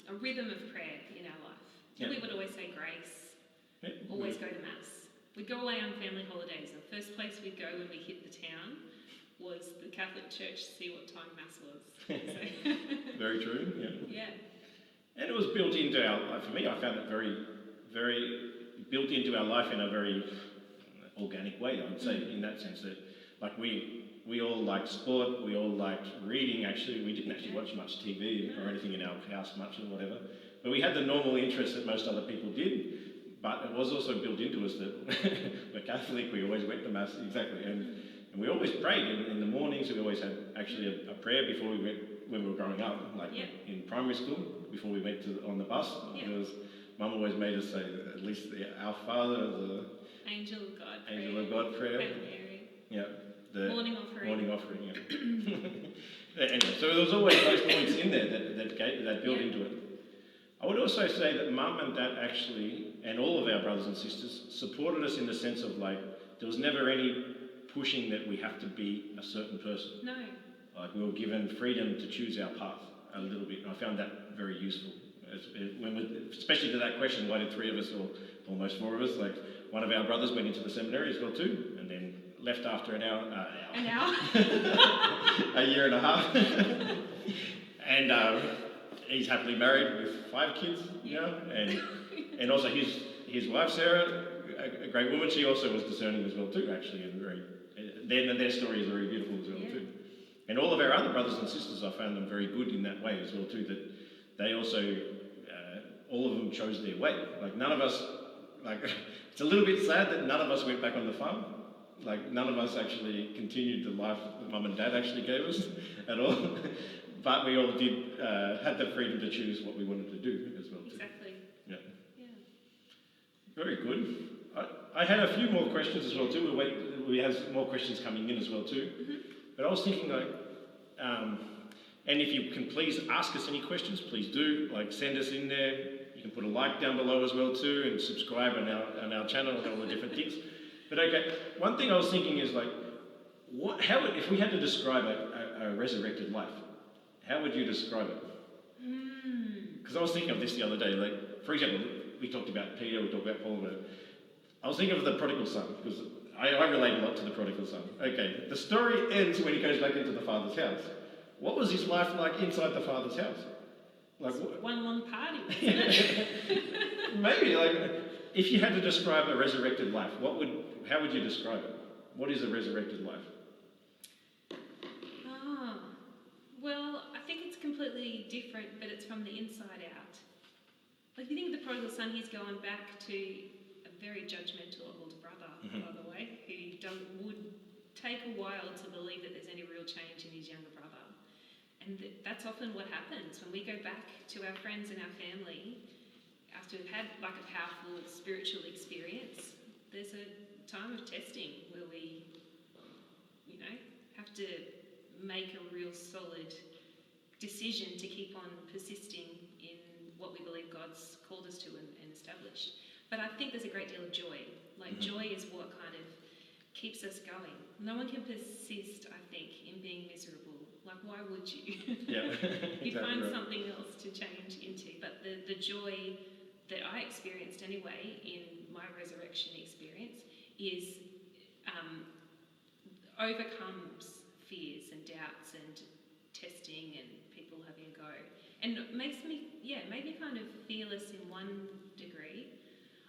Speaker 3: a rhythm of prayer in our life. Yeah. We would always say grace, always go to Mass. We'd go away on family holidays. The first place we'd go when we hit the town was the Catholic Church to see what time Mass was. So.
Speaker 1: Very true, yeah.
Speaker 3: Yeah.
Speaker 1: And it was built into our life. For me, I found it very, very built into our life in a very organic way, I would say, in that sense that, like, we all liked sport, we all liked reading, actually. We didn't actually watch much TV or anything in our house much or whatever. But we had the normal interests that most other people did. But it was also built into us that we're Catholic, we always went to Mass, exactly. And we always prayed in the mornings. We always had actually a prayer before we went, when we were growing up, like in primary school, before we went on the bus. Because Mum always made us say at least Our Father,
Speaker 3: Angel of God prayer.
Speaker 1: Angel of God prayer.
Speaker 3: Hail Mary.
Speaker 1: Yeah. The
Speaker 3: Morning offering.
Speaker 1: Morning offering, yeah. Anyway, so there was always those points in there that built into it. I would also say that Mum and Dad actually, and all of our brothers and sisters, supported us in the sense of like, there was never any pushing that we have to be a certain person.
Speaker 3: No.
Speaker 1: Like, we were given freedom to choose our path a little bit, and I found that very useful. Especially to that question, why did 3 of us, or almost 4 of us, like one of our brothers went into the seminary as well too, and then left after an hour.
Speaker 3: An hour?
Speaker 1: A year and a half. And he's happily married with 5 kids now, and also his wife Sarah, a great woman. She also was discerning as well too, actually, and their story is very beautiful as well too. And all of our other brothers and sisters, I found them very good in that way as well too. That they also, all of them chose their way. Like none of us, like it's a little bit sad that none of us went back on the farm. Like none of us actually continued the life that Mum and Dad actually gave us at all. But we all did had the freedom to choose what we wanted to do as well too.
Speaker 3: Exactly.
Speaker 1: Yeah. Very good. I had a few more questions as well too. We have more questions coming in as well too.
Speaker 3: Mm-hmm.
Speaker 1: But I was thinking like, and if you can please ask us any questions, please do. Like send us in there. You can put a like down below as well too, and subscribe on our channel and all the different things. But okay, one thing I was thinking is like, if we had to describe a resurrected life, how would you describe it? Because I was thinking of this the other day. Like, for example, we talked about Peter, we talked about Paul, but I was thinking of the prodigal son, because I relate a lot to the prodigal son. Okay, the story ends when he goes back into the father's house. What was his life like inside the father's house? Like
Speaker 3: one long party, wasn't it?
Speaker 1: Maybe, like, if you had to describe a resurrected life, how would you describe it? What is a resurrected life?
Speaker 3: Well, I think it's completely different, but it's from the inside out. Like, if you think of the prodigal son, he's going back to a very judgmental older brother, by the way, who would take a while to believe that there's any real change in his younger brother. And that's often what happens when we go back to our friends and our family after we've had like a powerful spiritual experience. There's a time of testing where we, have to make a real solid decision to keep on persisting in what we believe God's called us to and established. But I think there's a great deal of joy. Like joy is what kind of keeps us going. No one can persist, I think, in being miserable. Like, why would you?
Speaker 1: Yeah.
Speaker 3: You'd find something else to change into. But the joy that I experienced anyway in my resurrection experience is overcomes fears and doubts and testing and people having a go. And it makes me, made me kind of fearless in one degree.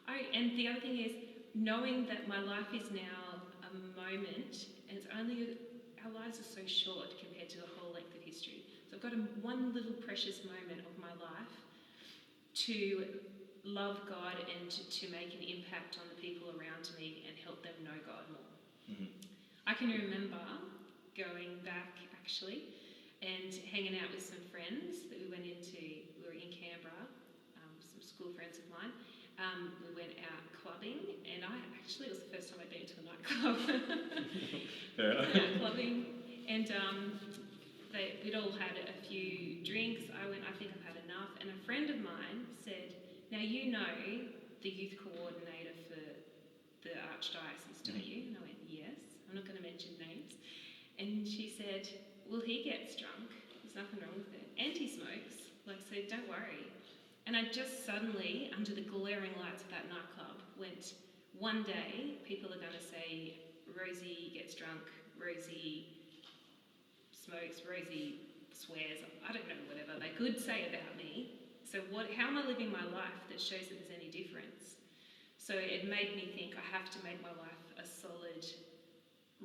Speaker 3: And the other thing is knowing that my life is now a moment, and it's only, our lives are so short compared to the whole length of history. So I've got one little precious moment of my life to love God and to make an impact on the people around me and help them know God more. Mm-hmm. I can remember going back actually and hanging out with some friends that we were in Canberra, some school friends of mine. We went out clubbing, and it was the first time I'd been to a nightclub. Out clubbing, and we'd all had a few drinks. I went, I think I've had enough, and a friend of mine said, now you know the youth coordinator for the Archdiocese, don't you? And I went, yes. I'm not going to mention names. And she said, well, he gets drunk. There's nothing wrong with it. And he smokes. So don't worry. And I just suddenly, under the glaring lights of that nightclub, went, one day, people are going to say, Rosie gets drunk, Rosie smokes, Rosie swears, I don't know, whatever they could say about me. So how am I living my life that shows that there's any difference? So it made me think I have to make my life a solid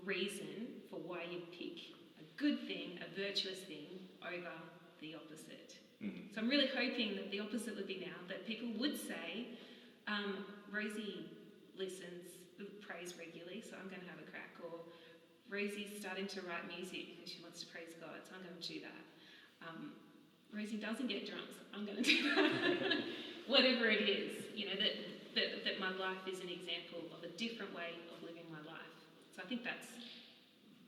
Speaker 3: reason for why you pick a good thing, a virtuous thing, over the opposite. Mm-hmm. So I'm really hoping that the opposite would be now, that people would say, Rosie prays regularly, so I'm going to have a crack, or Rosie's starting to write music and she wants to praise God, so I'm going to do that. Rosie doesn't get drunk, so I'm going to do that. Whatever it is, that that my life is an example of a different way of living my life. So I think that's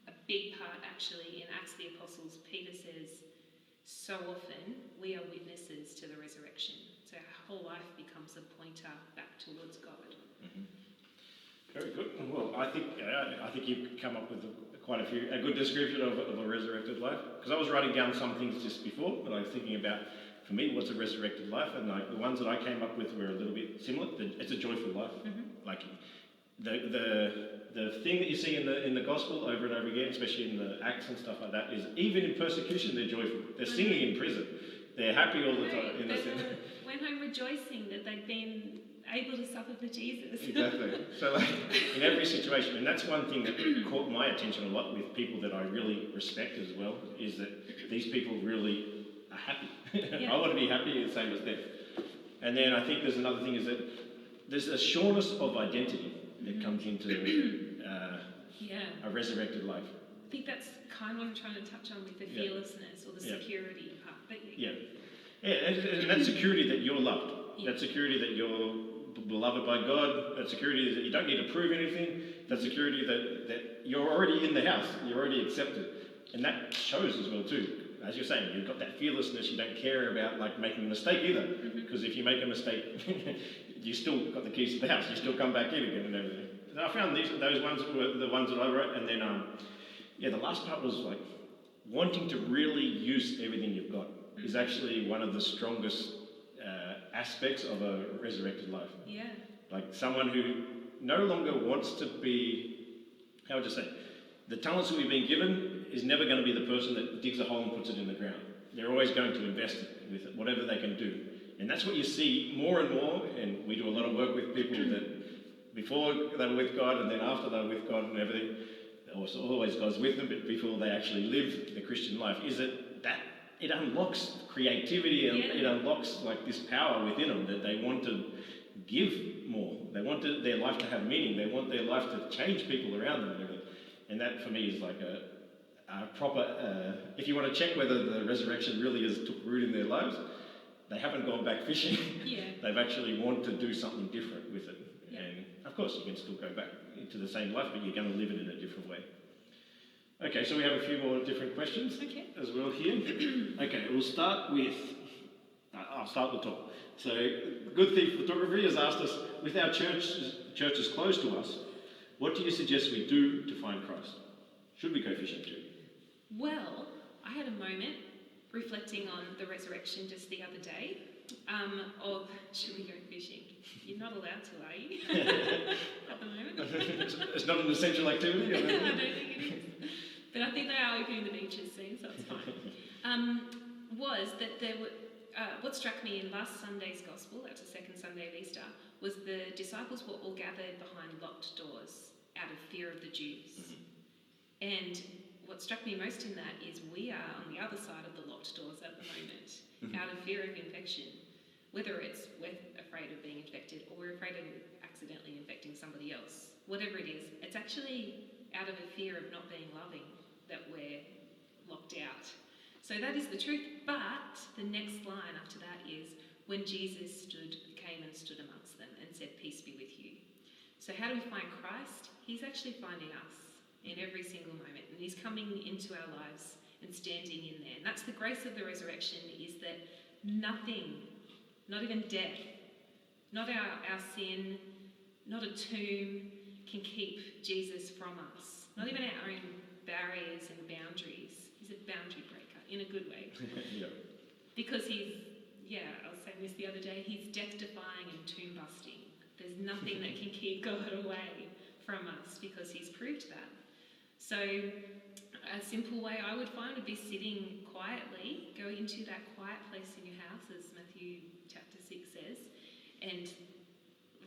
Speaker 3: a big part actually in Acts of the Apostles. Peter says, so often we are witnesses to the resurrection. So our whole life becomes a pointer back towards God.
Speaker 1: Mm-hmm. Very good. Well, I think you've come up with a good description of a resurrected life. Because I was writing down some things just before, but I was thinking about, for me, what's a resurrected life? And like the ones that I came up with were a little bit similar. It's a joyful life.
Speaker 3: Mm-hmm.
Speaker 1: Like the thing that you see in the gospel over and over again, especially in the Acts and stuff like that, is even in persecution they're joyful. They're singing in prison. They're happy all the time.
Speaker 3: They went home rejoicing that they'd been able to suffer for Jesus.
Speaker 1: Exactly. So like in every situation, and that's one thing that caught my attention a lot with people that I really respect as well, is that these people really are happy.
Speaker 3: Yeah.
Speaker 1: I want to be happy, the same as them. And then I think there's another thing is that there's a sureness of identity that comes into a resurrected life.
Speaker 3: I think that's kind of what I'm trying to touch on with the fearlessness or the security part. But
Speaker 1: and that security that you're loved, that security that you're beloved by God, that security that you don't need to prove anything, that security that you're already in the house, you're already accepted. And that shows as well too. As you're saying, you've got that fearlessness, you don't care about like making a mistake either. Because if you make a mistake, you still got the keys to the house, you still come back in again and everything. And I found those ones were the ones that I wrote, and then the last part was like wanting to really use everything you've got is actually one of the strongest aspects of a resurrected life.
Speaker 3: Yeah.
Speaker 1: Like someone who no longer wants to be, how would you say, the talents that we've been given is never going to be the person that digs a hole and puts it in the ground. They're always going to invest with it, whatever they can do. And that's what you see more and more, and we do a lot of work with people that before they were with God and then after they were with God and everything, also always God's with them, but before they actually live the Christian life, is that it unlocks creativity and it unlocks like this power within them that they want to give more. They want their life to have meaning. They want their life to change people around them and everything. And that for me is like a proper, if you want to check whether the resurrection really has took root in their lives, they haven't gone back fishing.
Speaker 3: Yeah.
Speaker 1: They've actually wanted to do something different with it.
Speaker 3: Yeah.
Speaker 1: And of course you can still go back into the same life, but you're going to live it in a different way. Okay, so we have a few more different questions as well here. Okay, we'll start with, I'll start the top. So, Good Thief Photography has asked us, with our churches close to us, what do you suggest we do to find Christ? Should we go fishing too?
Speaker 3: Well, I had a moment reflecting on the resurrection just the other day of should we go fishing? You're not allowed to, are you? At the moment.
Speaker 1: It's not an essential activity?
Speaker 3: I don't think it is. But I think they are opening the beaches soon, so it's fine. Was that there were, what struck me in last Sunday's Gospel, that's the second Sunday of Easter, was the disciples were all gathered behind locked doors out of fear of the Jews. And what struck me most in that is we are on the other side of the locked doors at the moment, out of fear of infection. Whether it's we're afraid of being infected or we're afraid of accidentally infecting somebody else, whatever it is, it's actually out of a fear of not being loving that we're locked out. So that is the truth, but the next line after that is when Jesus came and stood amongst them and said, "Peace be with you." So how do we find Christ? He's actually finding us in every single moment, and he's coming into our lives and standing in there. And that's the grace of the resurrection, is that nothing, not even death, not our sin, not a tomb can keep Jesus from us. Not even our own barriers and boundaries. He's a boundary breaker in a good way.
Speaker 1: Yeah.
Speaker 3: Because I was saying this the other day, he's death-defying and tomb-busting. There's nothing that can keep God away from us because he's proved that. So a simple way I would find would be sitting quietly, go into that quiet place in your house, as Matthew chapter 6 says, and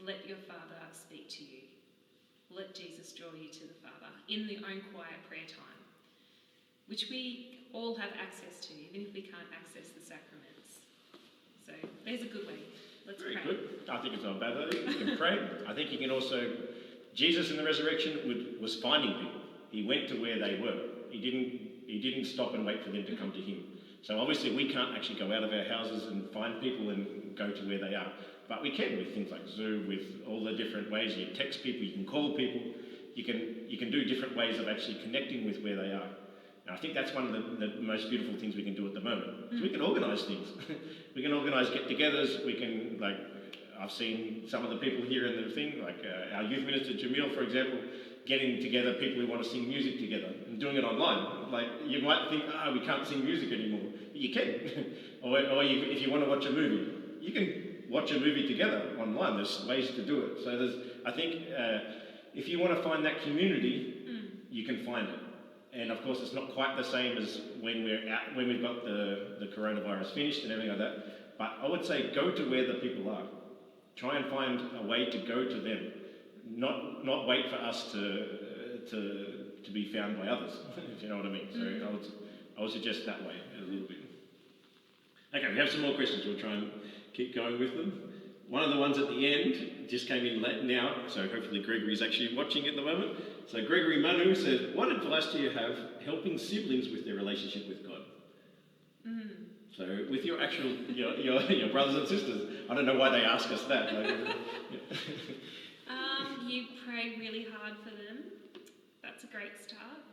Speaker 3: let your Father speak to you. Let Jesus draw you to the Father in their own quiet prayer time, which we all have access to, even if we can't access the sacraments. So there's a good way. Let's pray.
Speaker 1: Very good. I think it's not a bad idea. You can pray. I think you can also, Jesus in the resurrection was finding people. He went to where they were. He didn't stop and wait for them to come to him. So obviously we can't actually go out of our houses and find people and go to where they are. But we can with things like Zoom, with all the different ways you text people, you can call people, you can do different ways of actually connecting with where they are. And I think that's one of the most beautiful things we can do at the moment. So we can organise things. We can organise get-togethers. We can, like, I've seen some of the people here in the thing, like our youth minister Jamil, for example, getting together people who want to sing music together and doing it online. Like, you might think, we can't sing music anymore. You can. If you want to watch a movie, you can watch a movie together online. There's ways to do it. So I think if you want to find that community, you can find it. And of course, it's not quite the same as when we've got the coronavirus finished and everything like that. But I would say go to where the people are. Try and find a way to go to them. Not wait for us to be found by others, if you know what I mean. So I would suggest that way a little bit. Okay, we have some more questions. We'll try and keep going with them. One of the ones at the end just came in late now, so hopefully Gregory's actually watching at the moment. So Gregory Manu says, what advice do you have helping siblings with their relationship with God? So with your actual, your brothers and sisters, I don't know why they ask us that.
Speaker 3: You pray really hard for them. That's a great start.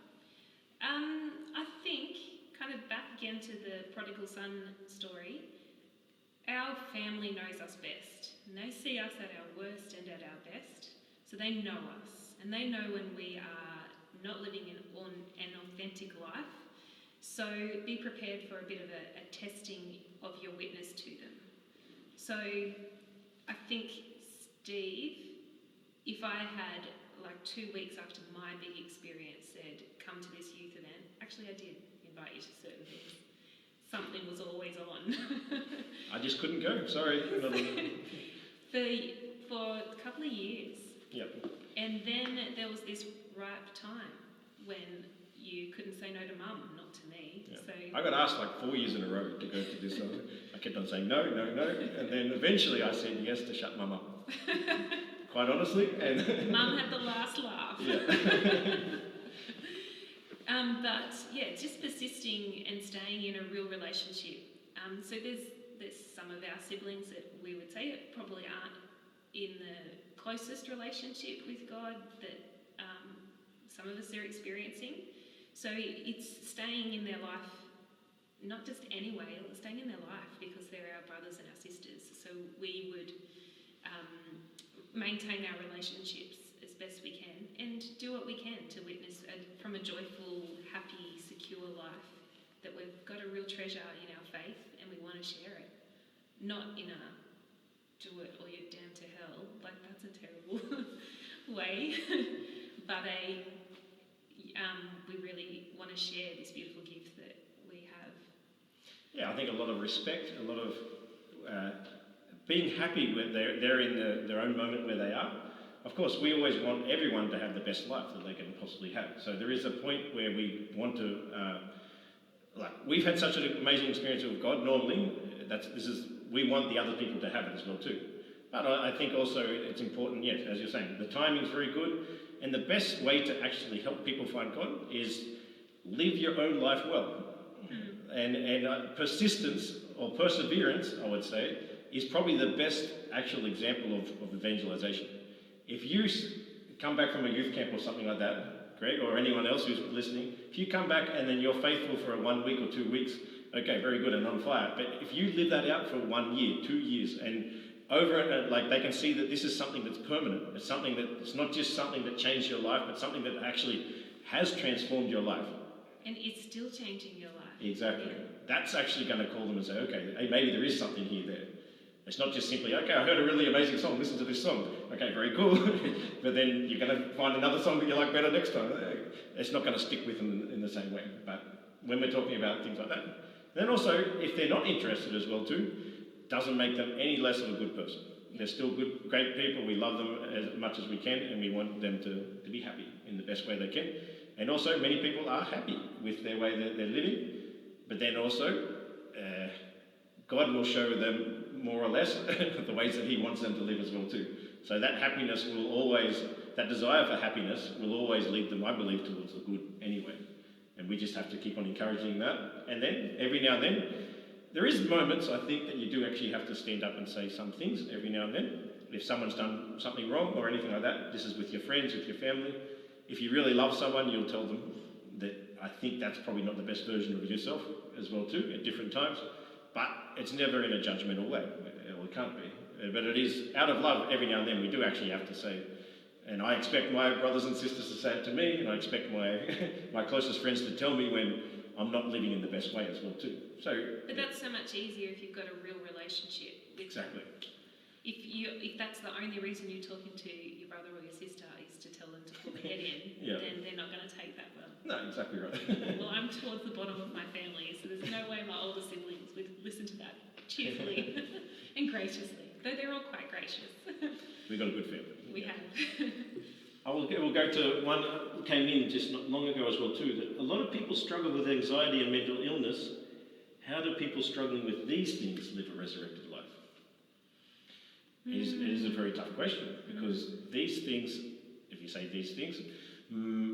Speaker 3: I think, kind of back again to the prodigal son story, our family knows us best. And they see us at our worst and at our best. So they know us. And they know when we are not living an authentic life. So be prepared for a bit of a testing of your witness to them. So I think, Steve, if I had like 2 weeks after my big experience said, come to this youth event, actually I did invite you to certain things. Something was always on.
Speaker 1: I just couldn't go, sorry.
Speaker 3: For a couple of years.
Speaker 1: Yep.
Speaker 3: And then there was this ripe time when you couldn't say no to mum, not to me.
Speaker 1: Yeah.
Speaker 3: So
Speaker 1: I got asked like 4 years in a row to go to this. I kept on saying no, and then eventually I said yes to shut mum up. Quite honestly. And
Speaker 3: mum had the last laugh.
Speaker 1: Yeah.
Speaker 3: But yeah, just persisting and staying in a real relationship. So there's some of our siblings that we would say probably aren't in the closest relationship with God that some of us are experiencing. So it's staying in their life, not just anyway, staying in their life because they're our brothers and our sisters. So we would maintain our relationships as best we can and do what we can to witness from a joyful, happy, secure life that we've got a real treasure in our faith and we want to share it. Not in a do it or you're damned to hell, like that's a terrible way, but we really want to share this beautiful gift that we have.
Speaker 1: Yeah, I think a lot of respect, a lot of being happy when they're in their own moment where they are. Of course, we always want everyone to have the best life that they can possibly have. So there is a point where we want to, we've had such an amazing experience with God. Normally, we want the other people to have it as well too. But I think also it's important, yes, as you're saying, the timing's very good. And the best way to actually help people find God is live your own life well. And persistence or perseverance, I would say, is probably the best actual example of evangelization. If you come back from a youth camp or something like that, Greg, or anyone else who's listening, if you come back and then you're faithful for 1 week or 2 weeks, okay, very good and on fire. But if you live that out for 1 year, 2 years, and over it, like they can see that this is something that's permanent. It's something that it's not just something that changed your life, but something that actually has transformed your life.
Speaker 3: And it's still changing your life.
Speaker 1: Exactly.
Speaker 3: Yeah.
Speaker 1: That's actually going to call them and say, okay, hey, maybe there is something here there. It's not just simply, okay, I heard a really amazing song, listen to this song. Okay, very cool. But then you're going to find another song that you like better next time. It's not going to stick with them in the same way. But when we're talking about things like that, then also, if they're not interested as well too, doesn't make them any less of a good person. They're still good, great people. We love them as much as we can, and we want them to be happy in the best way they can. And also, many people are happy with their way that they're living, but then also, God will show them more or less the ways that He wants them to live as well too. So that happiness will always, that desire for happiness will always lead them, I believe, towards the good anyway. And we just have to keep on encouraging that. And then, every now and then, There is moments, I think, that you do actually have to stand up and say some things every now and then. If someone's done something wrong or anything like that, this is with your friends, with your family. If you really love someone, you'll tell them that I think that's probably not the best version of yourself as well too, at different times. But it's never in a judgmental way, or it can't be. But it is out of love. Every now and then we do actually have to say, and I expect my brothers and sisters to say it to me, and I expect my closest friends to tell me when I'm not living in the best way as well too.
Speaker 3: But that's so much easier if you've got a real relationship with
Speaker 1: exactly.
Speaker 3: them. If that's the only reason you're talking to your brother or your sister is to tell them to pull their head in, then they're not going to take that well.
Speaker 1: No, exactly right.
Speaker 3: Well, I'm towards the bottom of my family, so there's no way my older siblings would listen to that cheerfully and graciously, though they're all quite gracious.
Speaker 1: We've got a good family.
Speaker 3: We have.
Speaker 1: We'll go to one that came in just not long ago as well too, that a lot of people struggle with anxiety and mental illness. How do people struggling with these things live a resurrected life? It is a very tough question, because these things, if you say these things,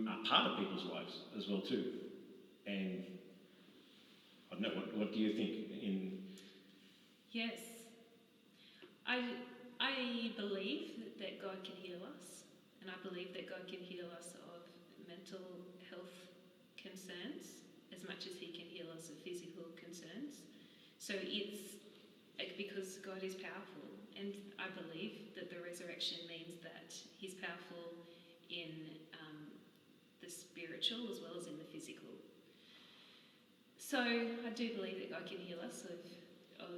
Speaker 1: are part of people's lives as well too. And I don't know, what do you think?
Speaker 3: Yes. I believe that God can heal us, and I believe that God can heal us of mental health concerns as much as he can heal us of physical concerns. So it's because God is powerful, and I believe that the resurrection means that he's powerful in the spiritual as well as in the physical. So I do believe that God can heal us of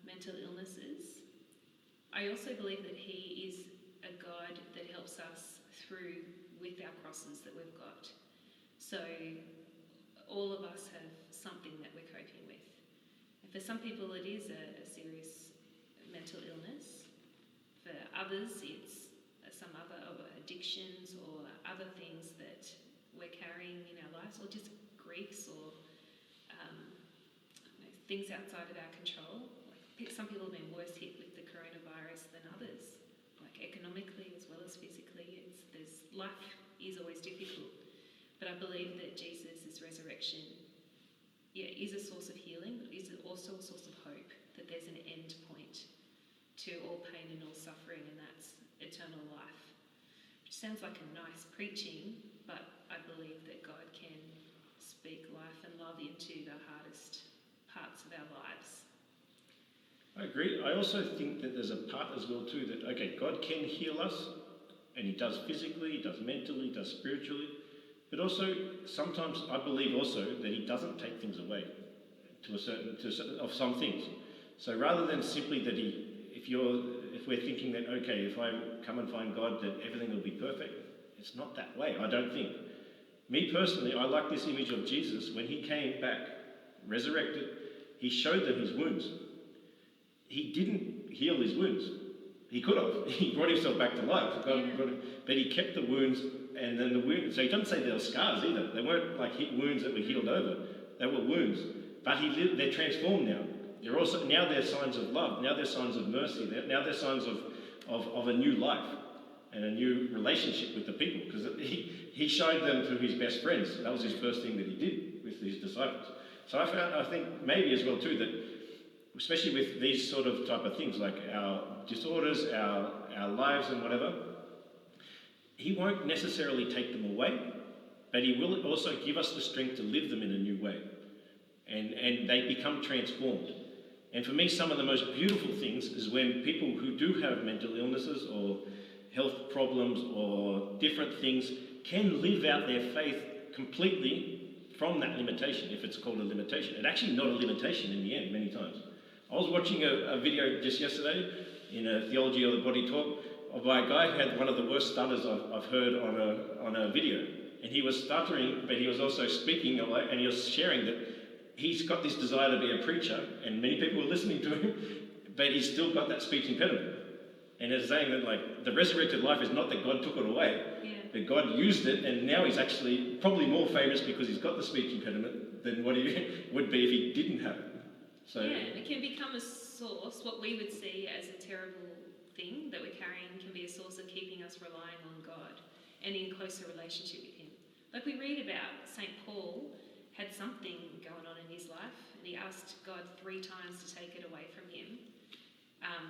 Speaker 3: mental illnesses. I also believe that he is a God that helps us through with our crosses that we've got. So all of us have something that we're coping with. And for some people it is a serious mental illness. For others it's some other addictions or other things that we're carrying in our lives, or just griefs or things outside of our control. Like some people have been worse hit with the coronavirus than others, like economically as well as physically. Life is always difficult, but I believe that Jesus' resurrection, is a source of healing, but is also a source of hope, that there's an end point to all pain and all suffering, and that's eternal life. Which sounds like a nice preaching, but I believe that God can speak life and love into the hardest parts of our lives.
Speaker 1: I agree. I also think that there's a part as well too that, okay, God can heal us, and he does physically, he does mentally, he does spiritually, but also sometimes I believe also that he doesn't take things away of some things. So rather than simply that if we're thinking that, okay, if I come and find God, that everything will be perfect, it's not that way, I don't think. Me personally, I like this image of Jesus. When he came back, resurrected, he showed them his wounds. He didn't heal his wounds. He could have. He brought himself back to life. But he kept the wounds, and then the wounds. So he doesn't say they were scars either. They weren't like wounds that were healed over. They were wounds. But they're transformed now. Now they're signs of love. Now they're signs of mercy. Now they're signs of a new life and a new relationship with the people. Because he showed them to his best friends. That was his first thing that he did with his disciples. So I think maybe as well too that, especially with these sort of type of things like our disorders, our lives and whatever, he won't necessarily take them away, but he will also give us the strength to live them in a new way. And they become transformed. And for me, some of the most beautiful things is when people who do have mental illnesses or health problems or different things can live out their faith completely from that limitation, if it's called a limitation. It's actually not a limitation in the end, many times. I was watching a video just yesterday in a Theology of the Body talk by a guy who had one of the worst stutters I've heard on a video. And he was stuttering, but he was also speaking, and he was sharing that he's got this desire to be a preacher, and many people were listening to him, but he's still got that speech impediment. And it's saying that like the resurrected life is not that God took it away, but God used it, and now he's actually probably more famous because he's got the speech impediment than what he would be if he didn't have it. So
Speaker 3: it can become a source. What we would see as a terrible thing that we're carrying can be a source of keeping us relying on God and in closer relationship with him. Like we read about St. Paul had something going on in his life, and and he asked God 3 times to take it away from him.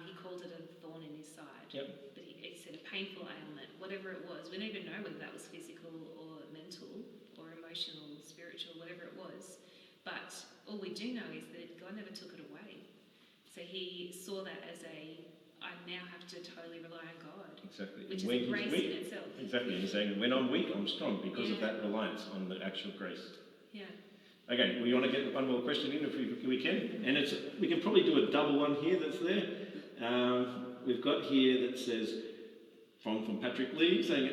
Speaker 3: He called it a thorn in his side.
Speaker 1: Yep.
Speaker 3: But he said a painful ailment, whatever it was. We don't even know whether that was physical or mental or emotional, spiritual, whatever it was. But all we do know is that God never took it away. So he saw that as I now have to totally rely on God.
Speaker 1: Exactly.
Speaker 3: Which is
Speaker 1: When
Speaker 3: a
Speaker 1: he's
Speaker 3: grace
Speaker 1: weak,
Speaker 3: in itself.
Speaker 1: exactly. And he's saying, when I'm weak, I'm strong because of
Speaker 3: Yeah.
Speaker 1: that reliance on the actual grace.
Speaker 3: Yeah.
Speaker 1: Okay, we want to get one more question in if we can. And we can probably do a double one here that's there. We've got here that says, from Patrick Lee, saying,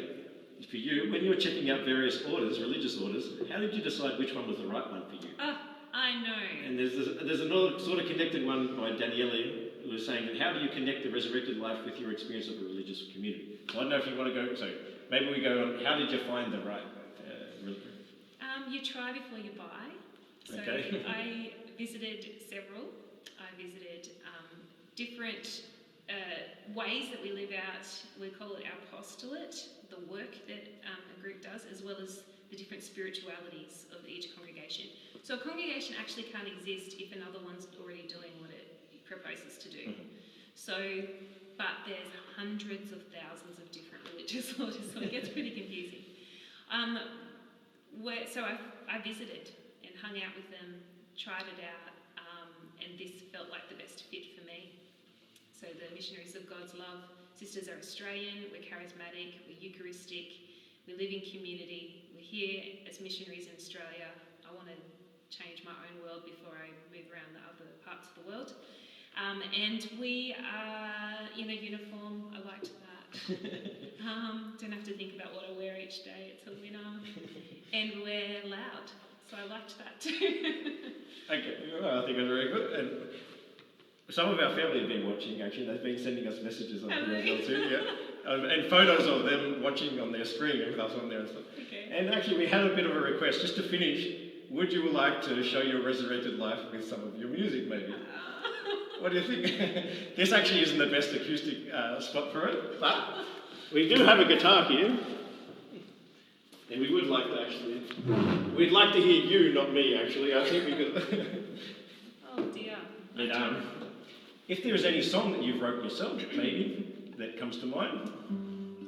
Speaker 1: for you, when you were checking out various orders, religious orders, how did you decide which one was the right one for you?
Speaker 3: I know.
Speaker 1: And there's another sort of connected one by Daniele, who was saying that how do you connect the resurrected life with your experience of a religious community? So I don't know if you want to go, so maybe we go on, how did you find the right religion?
Speaker 3: You try before you buy. So
Speaker 1: Okay.
Speaker 3: I visited several. I visited different ways that we live out, we call it our apostolate, the work that a group does, as well as the different spiritualities of each congregation. So a congregation actually can't exist if another one's already doing what it proposes to do.
Speaker 1: Mm-hmm.
Speaker 3: So, but there's hundreds of thousands of different religious orders, so it gets pretty confusing. So I visited and hung out with them, tried it out, and this felt like the best fit for me. So the Missionaries of God's Love sisters are Australian, we're charismatic, we're Eucharistic, we live in community, we're here as missionaries in Australia. I want to change my own world before I move around the other parts of the world. And we are in a uniform, I liked that. Don't have to think about what I wear each day, it's a winner. And we're loud, so I liked that too.
Speaker 1: Okay, well, I think it was very good. And some of our family have been watching, actually. They've been sending us messages on here as well too, yeah. And photos of them watching on their screen with us on there and stuff.
Speaker 3: Okay.
Speaker 1: And actually, we had a bit of a request, just to finish. Would you like to show your resurrected life with some of your music, maybe? What do you think? This actually isn't the best acoustic spot for it, but we do have a guitar here. And we would like to actually... We'd like to hear you, not me, actually, I think, because...
Speaker 3: Oh dear.
Speaker 1: And, if there is any song that you've wrote yourself, maybe, that comes to mind.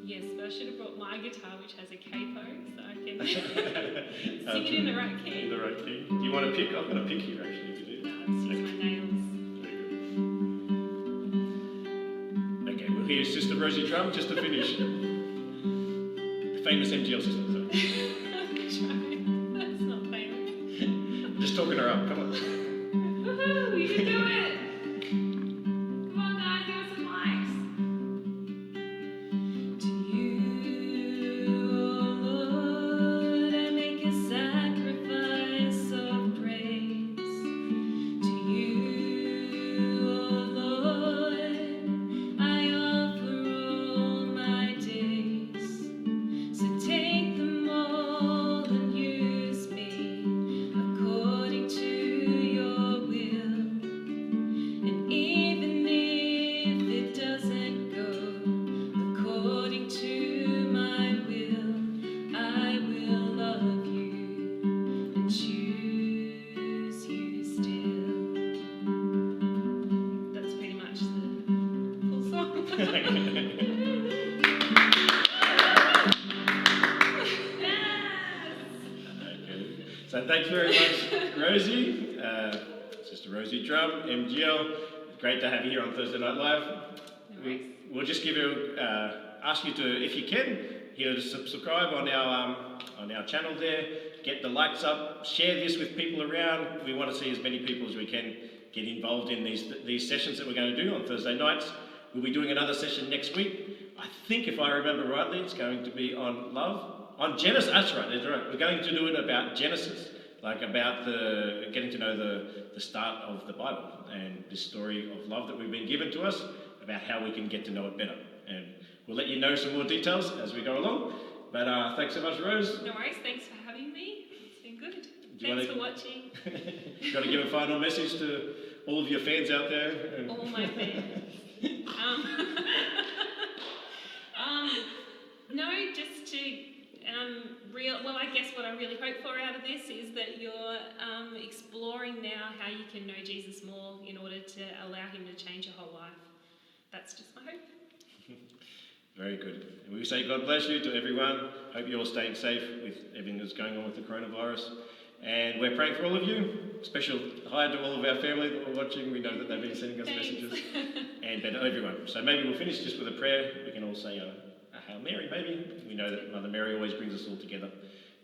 Speaker 3: Yes, but I should have brought my guitar, which has a capo, so I can sing it in the right key.
Speaker 1: In the right key. Do you want to pick? I've got a pick here, actually, if you do.
Speaker 3: No, let's use my nails.
Speaker 1: Very good. Okay, well, here's Sister Rosie drum, just to finish. The famous MGL sister, so.
Speaker 3: That's not famous.
Speaker 1: I'm just talking her up, come on.
Speaker 2: Woohoo! You can do it! Come on, guys, give us some likes.
Speaker 3: To you, oh Lord, I make a sacrifice of praise. To you, oh Lord, I offer all my days. So take them all and use me according to your will. And even if it doesn't go according to my will, I will love you and choose you still. That's pretty much the full song.
Speaker 1: Okay. So thanks very much, Rosie. Sister Rosie Drum, MGL. Great to have you here on Thursday Night Live. We'll just give you, ask you to, if you can, subscribe on our channel there. Get the likes up. Share this with people around. We want to see as many people as we can get involved in these sessions that we're going to do on Thursday nights. We'll be doing another session next week. I think, if I remember rightly, it's going to be on love. On Genesis, that's right. We're going to do it about Genesis, like about getting to know the start of the Bible and this story of love that we've been given to us, about how we can get to know it better. And we'll let you know some more details as we go along. But thanks so much, Rose.
Speaker 3: No worries, thanks for having me. It's been good.
Speaker 1: Do you
Speaker 3: Thanks
Speaker 1: wanna-
Speaker 3: for watching.
Speaker 1: You want to give a final message to all of your fans out there?
Speaker 3: All my fans. No, just to well, I guess what I really hope for out of this is that you're exploring now how you can know Jesus more in order to allow him to change your whole life. That's just my hope.
Speaker 1: Very good. And we say God bless you to everyone. Hope you're all staying safe with everything that's going on with the coronavirus. And we're praying for all of you. Special hi to all of our family that we're watching. We know that they've been sending us
Speaker 3: Thanks.
Speaker 1: messages. And to everyone. So maybe we'll finish just with a prayer. We can all say a Hail Mary, maybe. We know that Mother Mary always brings us all together.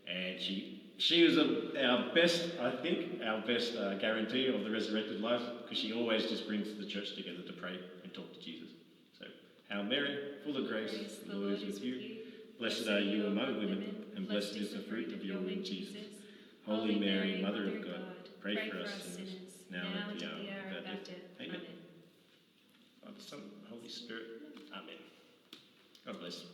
Speaker 1: And she was our best, I think, our best guarantee of the resurrected life, because she always just brings the church together to pray and talk to Jesus. So, Hail Mary, full of grace, the Lord is with you. Blessed are you among women, and blessed is the fruit of your womb, Jesus. Holy Mary, Mother of God, pray for us sinners, now and at the hour of our death. Amen. Father, Son, Holy Spirit. Amen. God bless.